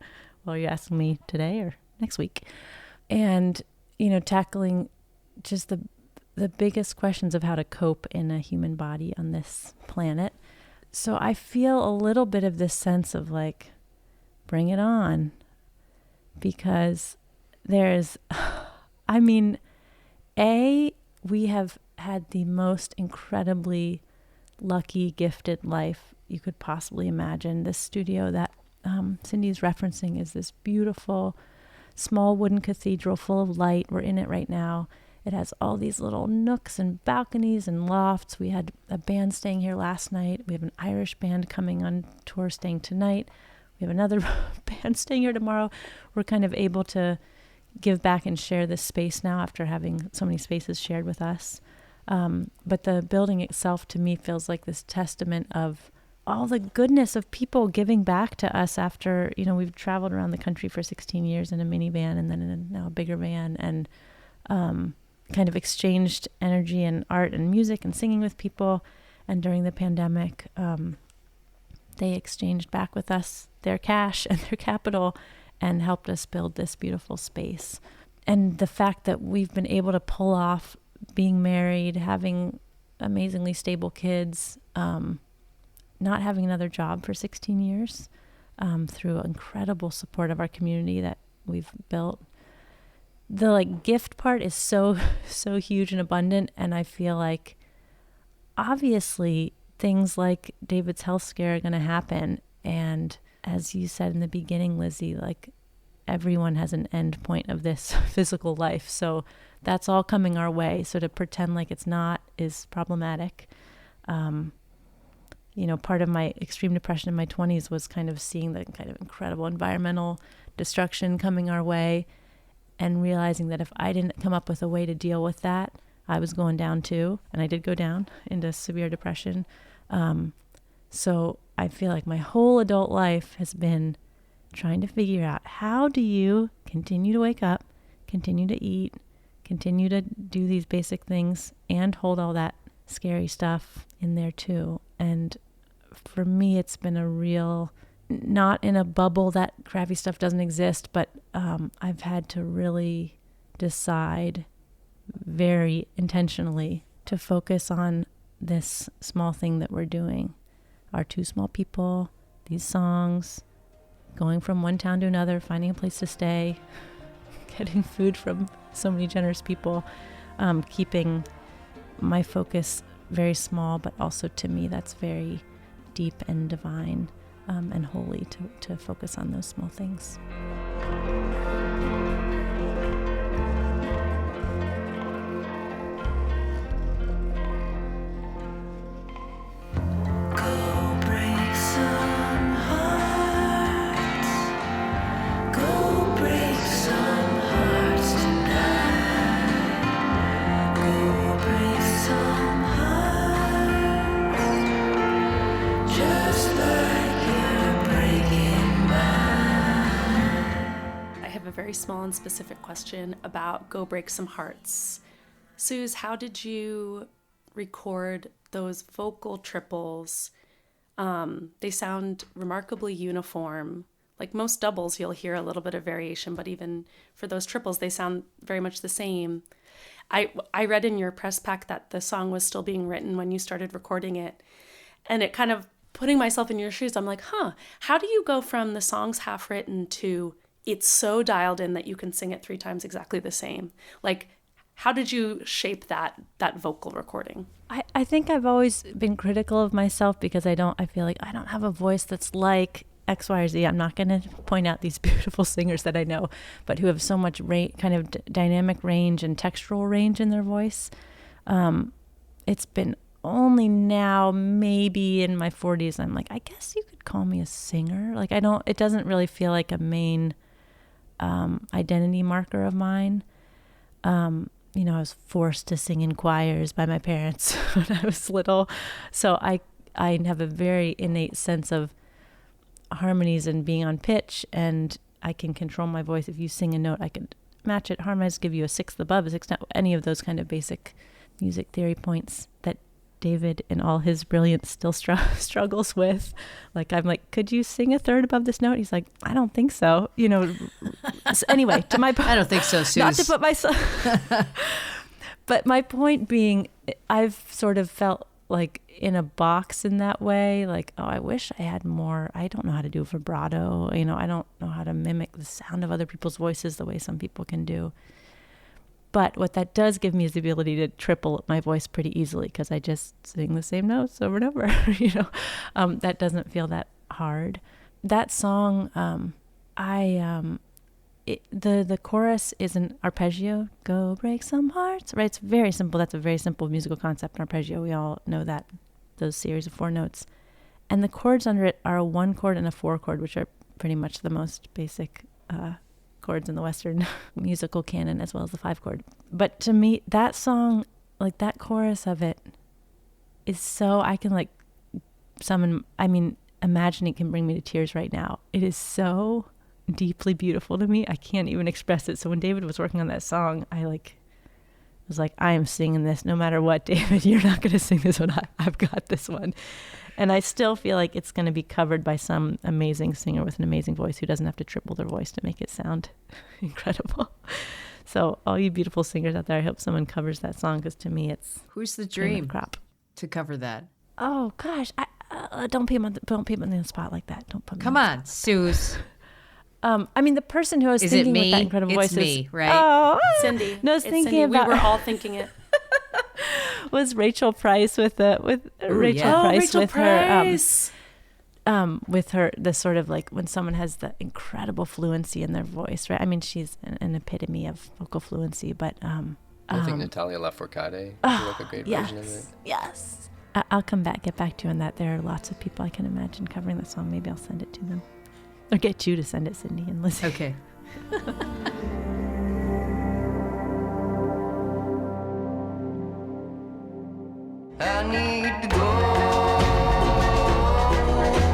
well, are you asking me today or next week? And, tackling just the biggest questions of how to cope in a human body on this planet. So I feel a little bit of this sense of like, bring it on, because there's, we have had the most incredibly lucky, gifted life you could possibly imagine. This studio that Cindy's referencing is this beautiful, small wooden cathedral full of light. We're in it right now. It has all these little nooks and balconies and lofts. We had a band staying here last night. We have an Irish band coming on tour staying tonight. We have another band staying here tomorrow. We're kind of able to give back and share this space now after having so many spaces shared with us. But the building itself to me feels like this testament of all the goodness of people giving back to us after, we've traveled around the country for 16 years in a minivan and then in now a bigger van. And kind of exchanged energy and art and music and singing with people. And during the pandemic, they exchanged back with us their cash and their capital and helped us build this beautiful space. And the fact that we've been able to pull off being married, having amazingly stable kids, not having another job for 16 years, through incredible support of our community that we've built. The like gift part is so huge and abundant, and I feel like obviously things like David's health scare are going to happen, and as you said in the beginning, Lizzie, like everyone has an end point of this physical life, so that's all coming our way. So to pretend like it's not is problematic. Part of my extreme depression in my 20s was kind of seeing the kind of incredible environmental destruction coming our way and realizing that if I didn't come up with a way to deal with that, I was going down too. And I did go down into severe depression. So I feel like my whole adult life has been trying to figure out, how do you continue to wake up, continue to eat, continue to do these basic things and hold all that scary stuff in there too. And for me, it's been a real, not in a bubble that crappy stuff doesn't exist, but I've had to really decide very intentionally to focus on this small thing that we're doing. Our two small people, these songs, going from one town to another, finding a place to stay, getting food from so many generous people, keeping my focus very small, but also to me that's very deep and divine and holy to focus on those small things. Small and specific question about Go Break Some Hearts. Suze, how did you record those vocal triples? They sound remarkably uniform. Like most doubles, you'll hear a little bit of variation, but even for those triples, they sound very much the same. I read in your press pack that the song was still being written when you started recording it, and it kind of putting myself in your shoes, I'm like, how do you go from the song's half written to it's so dialed in that you can sing it 3 times exactly the same? Like, how did you shape that vocal recording? I think I've always been critical of myself because I feel like I don't have a voice that's like X, Y, or Z. I'm not going to point out these beautiful singers that I know, but who have so much kind of dynamic range and textural range in their voice. It's been only now, maybe in my 40s, I'm like, I guess you could call me a singer. Like, it doesn't really feel like a main identity marker of mine. I was forced to sing in choirs by my parents when I was little. So I have a very innate sense of harmonies and being on pitch, and I can control my voice. If you sing a note, I can match it, harmonize, give you a sixth above, a sixth down, any of those kind of basic music theory points that David in all his brilliance still struggles with. Like, I'm like, could you sing a third above this note? He's like, I don't think so. So anyway, to my point, I don't think so, Suze. Not to put myself, but my point being, I've sort of felt like in a box in that way. Like, oh, I wish I had more. I don't know how to do vibrato. I don't know how to mimic the sound of other people's voices the way some people can do. But what that does give me is the ability to triple my voice pretty easily because I just sing the same notes over and over. That doesn't feel that hard. That song, the chorus is an arpeggio. Go break some hearts. Right? It's very simple. That's a very simple musical concept, an arpeggio. We all know that, those series of 4 notes. And the chords under it are a 1 chord and a 4 chord, which are pretty much the most basic chords in the Western musical canon, as well as the 5 chord. But to me, that song, like that chorus of it is so, I can like imagine it can bring me to tears right now. It is so deeply beautiful to me. I can't even express it. So when David was working on that song, I like was like, I am singing this no matter what, David. You're not going to sing this one. I've got this one. And I still feel like it's going to be covered by some amazing singer with an amazing voice who doesn't have to triple their voice to make it sound incredible. So all you beautiful singers out there, I hope someone covers that song, because to me it's Who's the cream of dream crop. to cover that? Oh gosh, don't put me on the spot like that. Don't put me. Come on, Suze. I mean, the person who I was Is it thinking with me? that incredible It's voice me, is right? Oh, Cindy. No, I was It's thinking Cindy. about We were all thinking it. was Rachel Price with Rachel yeah. Price Rachel with Price. with her the sort of like when someone has the incredible fluency in their voice, right? I mean, she's an epitome of vocal fluency, but I think Natalia Lafourcade did like a great version of it. Yes. I'll get back to you on that. There are lots of people I can imagine covering that song. Maybe I'll send it to them. Or get you to send it, Cindy and Lizzie. Okay. I need to go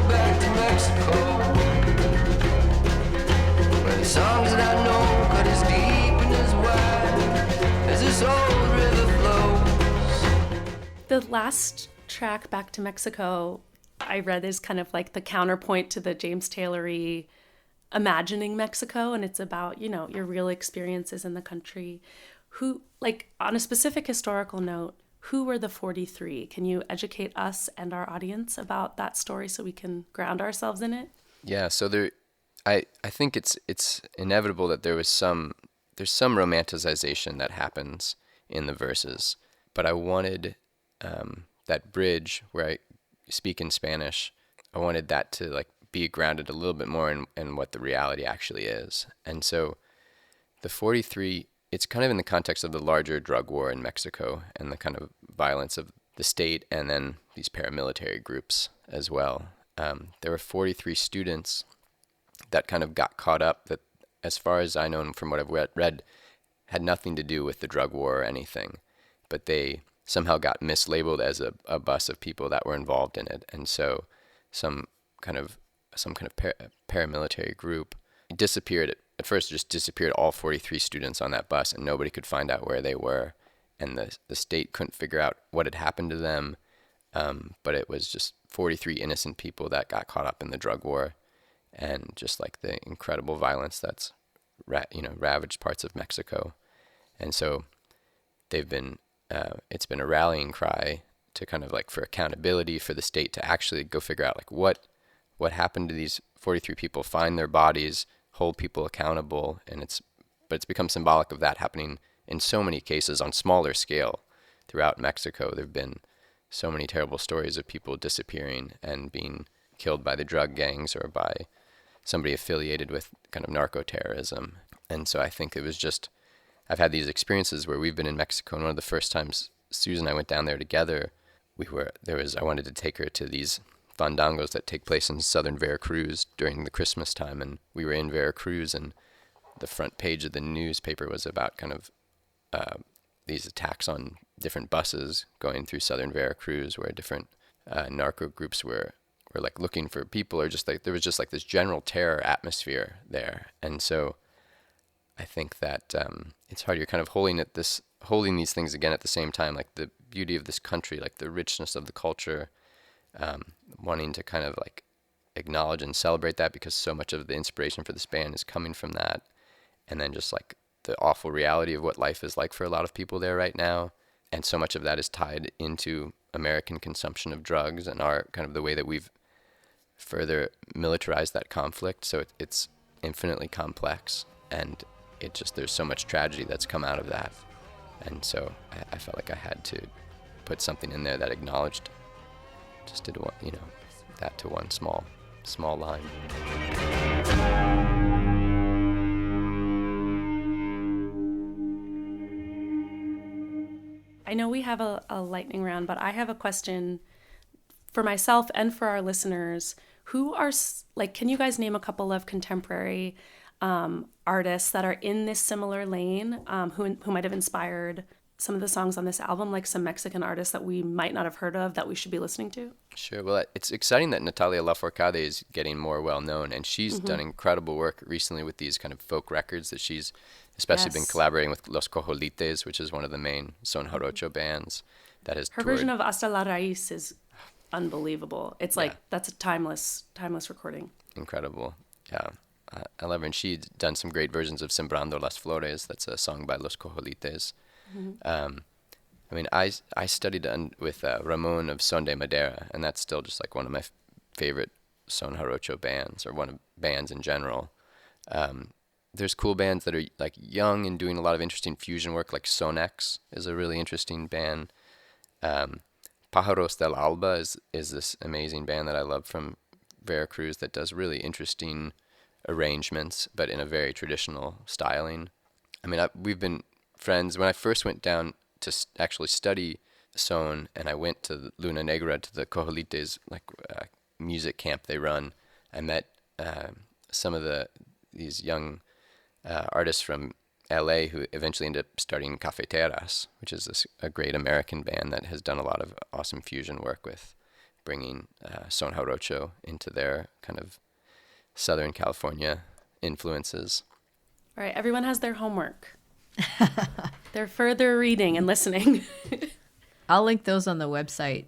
back to Mexico, where the songs that I know cut as deep and as wide as this old river flows. The last track, Back to Mexico, I read is kind of like the counterpoint to the James Taylor-y Imagining Mexico, and it's about, your real experiences in the country. Who, like, on a specific historical note, who were the 43? Can you educate us and our audience about that story so we can ground ourselves in it? Yeah, so I think it's inevitable that there's some romanticization that happens in the verses, but I wanted that bridge where I speak in Spanish, I wanted that to like be grounded a little bit more in what the reality actually is. And so the 43, it's kind of in the context of the larger drug war in Mexico and the kind of violence of the state and then these paramilitary groups as well. There were 43 students that kind of got caught up that, as far as I know and from what I've read, had nothing to do with the drug war or anything, but they somehow got mislabeled as a bus of people that were involved in it. And so some kind of paramilitary group disappeared. At first, just disappeared all 43 students on that bus, and nobody could find out where they were. And the state couldn't figure out what had happened to them. But it was just 43 innocent people that got caught up in the drug war, and just like the incredible violence that's ravaged parts of Mexico. And so they've been it's been a rallying cry to kind of like for accountability for the state to actually go figure out like what happened to these 43 people, find their bodies, hold people accountable. And it's become symbolic of that happening in so many cases on smaller scale throughout Mexico. There've been so many terrible stories of people disappearing and being killed by the drug gangs or by somebody affiliated with kind of narco-terrorism. And so I think it was just, I've had these experiences where we've been in Mexico, and one of the first times Susan and I went down there together, I wanted to take her to these fandangos that take place in southern Veracruz during the Christmas time, and we were in Veracruz, and the front page of the newspaper was about kind of these attacks on different buses going through southern Veracruz, where different narco groups were like looking for people, or just like there was just like this general terror atmosphere there. And so I think that it's hard. You're kind of holding these things again at the same time, like the beauty of this country, like the richness of the culture, wanting to kind of like acknowledge and celebrate that because so much of the inspiration for this band is coming from that. And then just like the awful reality of what life is like for a lot of people there right now. And so much of that is tied into American consumption of drugs and our kind of the way that we've further militarized that conflict. So it's infinitely complex, and there's so much tragedy that's come out of that. And so I felt like I had to put something in there that acknowledged that to one small line. I know we have a lightning round, but I have a question for myself and for our listeners. Who are, can you guys name a couple of contemporary artists that are in this similar lane, who might have inspired some of the songs on this album, like some Mexican artists that we might not have heard of that we should be listening to? Sure. Well, it's exciting that Natalia Lafourcade is getting more well known, and she's done incredible work recently with these kind of folk records that she's especially been Yes. collaborating with Los Cojolites, which is one of the main Son Jarocho bands that has Her toured. version of Hasta la Raíz is unbelievable. It's like, Yeah. that's a timeless recording. Incredible. Yeah. I love her. And she's done some great versions of Sembrando las Flores. That's a song by Los Cojolites. I mean, I studied with Ramon of Son de Madera, and that's still just like one of my favorite Son Jarocho bands, or one of bands in general. There's cool bands that are like young and doing a lot of interesting fusion work, like Sonex is a really interesting band. Pájaros del Alba is this amazing band that I love from Veracruz that does really interesting arrangements, but in a very traditional styling. I mean, we've been friends. When I first went down to actually study son, and I went to Luna Negra, to the Cojolites music camp they run, I met some of these young artists from LA who eventually ended up starting Cafeteras, which is a great American band that has done a lot of awesome fusion work with bringing Son Jarocho into their kind of Southern California influences. All right, everyone has their homework. They're further reading and listening. I'll link those on the website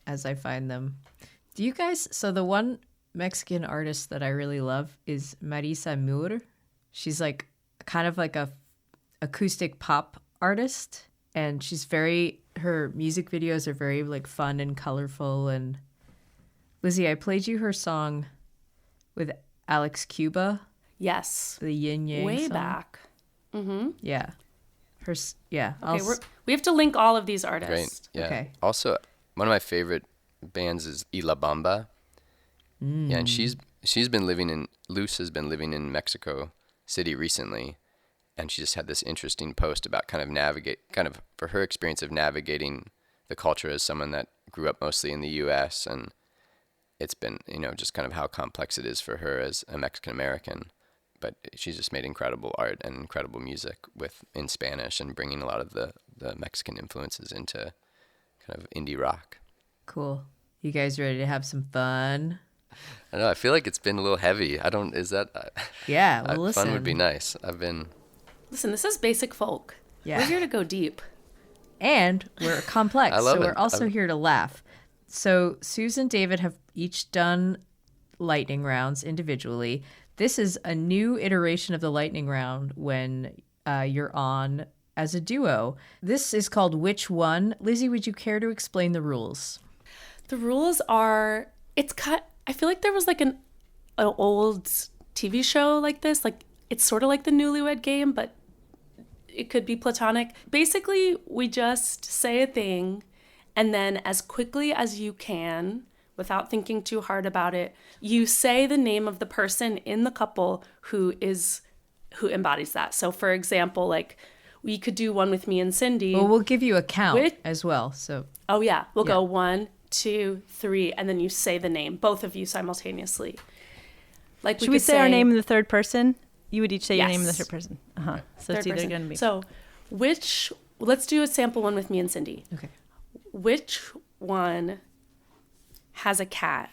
as I find them. Do you guys, so the one Mexican artist that I really love is Marisa Moore. She's like kind of like a acoustic pop artist, and her music videos are very like fun and colorful. And Lizzie, I played you her song with Alex Cuba, Yes. the Yin Yang Way song. back. Mm-hmm. Yeah. Yeah. Okay, we have to link all of these artists. Great. Yeah. Okay. Also, one of my favorite bands is Y La Bamba. Yeah, and Luz has been living in Mexico City recently, and she just had this interesting post about kind of for her experience of navigating the culture as someone that grew up mostly in the U.S., and it's been, just kind of how complex it is for her as a Mexican American. But she's just made incredible art and incredible music in Spanish, and bringing a lot of the Mexican influences into kind of indie rock. Cool. You guys ready to have some fun? I don't know. I feel like it's been a little heavy. Yeah, well, listen. Fun would be nice. Listen, this is basic folk. Yeah. We're here to go deep. And we're complex, I love so it. we're also here to laugh. So Susan and David have each done lightning rounds individually. This is a new iteration of the lightning round when you're on as a duo. This is called Which One? Lizzie, would you care to explain the rules? The rules are, I feel like there was like an old TV show like this. Like, it's sort of like the Newlywed Game, but it could be platonic. Basically, we just say a thing, and then as quickly as you can, without thinking too hard about it, you say the name of the person in the couple who embodies that. So for example, like, we could do one with me and Cindy. Well, we'll give you a count as well. So Oh yeah, we'll go 1, 2, 3, and then you say the name, both of you simultaneously. Like, Should we say our name in the third person? You would each say your name in the Yes. third person. Uh-huh. So third it's either person. going to be. So, let's do a sample one with me and Cindy. okay. Which one has a cat?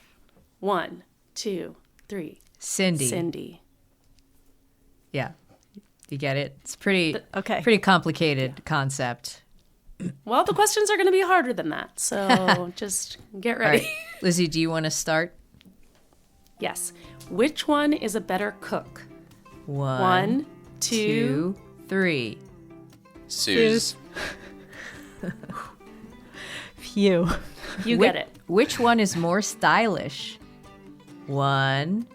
1, 2, 3. Cindy. Cindy. Yeah. You get it? It's pretty complicated concept. Well, the questions are going to be harder than that, so just get All ready. right. Lizzie, do you want to start? Yes. Which one is a better cook? 1, 2, 2, 3. Suze. Phew. You get it. Which one is more stylish? 1,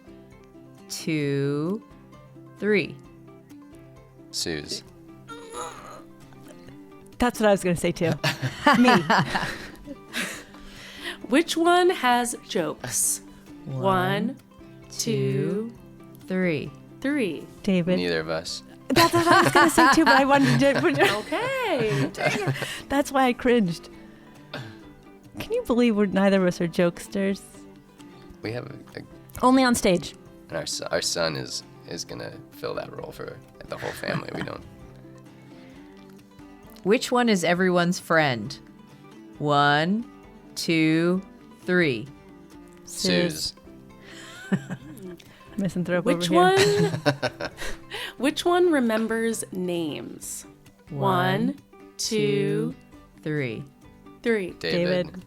2, 3. Suze. That's what I was going to say too. Me. Which one has jokes? 1, 2, 3. 3. David. Neither of us. That's what I was going to say too, but I wanted to. Okay. That's why I cringed. Can you believe neither of us are jokesters? We have Only on stage. and our son is gonna fill that role for the whole family. We don't. Which one is everyone's friend? 1, 2, 3. Suze. Misanthrope Which over here. one? Which one remembers names? 1, 2, 3. 3. David.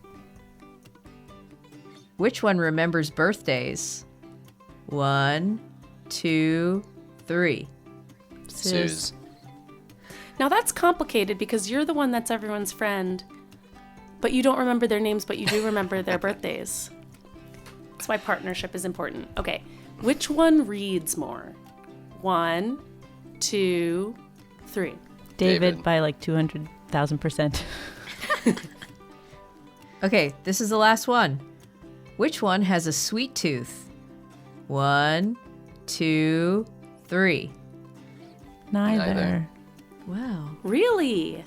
Which one remembers birthdays? 1, 2, 3. Suze. Now that's complicated because you're the one that's everyone's friend, but you don't remember their names, but you do remember their birthdays. That's why partnership is important. Okay, which one reads more? 1, 2, 3. David by like 200,000%. Okay, this is the last one. Which one has a sweet tooth? 1, 2, 3. Neither. Wow. Really?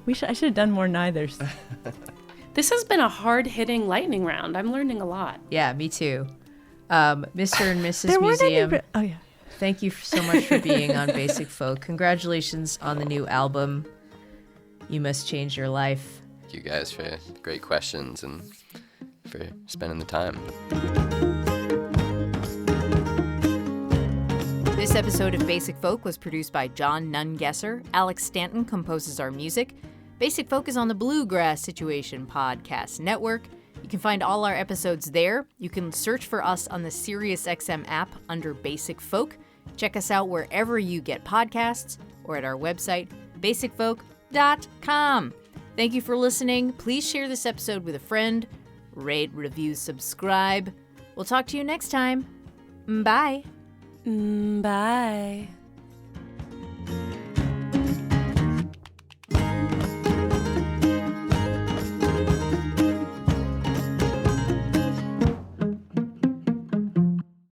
I should have done more neithers. This has been a hard-hitting lightning round. I'm learning a lot. Yeah, me too. Mr. and Mrs. There weren't any Museum, oh yeah. thank you so much for being on Basic Folk. Congratulations on the new album. You Must Change Your Life. Thank you guys for great questions and for spending the time. This episode of Basic Folk was produced by John Nungesser. Alex Stanton composes our music. Basic Folk is on the Bluegrass Situation Podcast Network. You can find all our episodes there. You can search for us on the SiriusXM app under Basic Folk. Check us out wherever you get podcasts or at our website, basicfolk.com. Thank you for listening. Please share this episode with a friend. Rate, review, subscribe. We'll talk to you next time. Bye. Bye.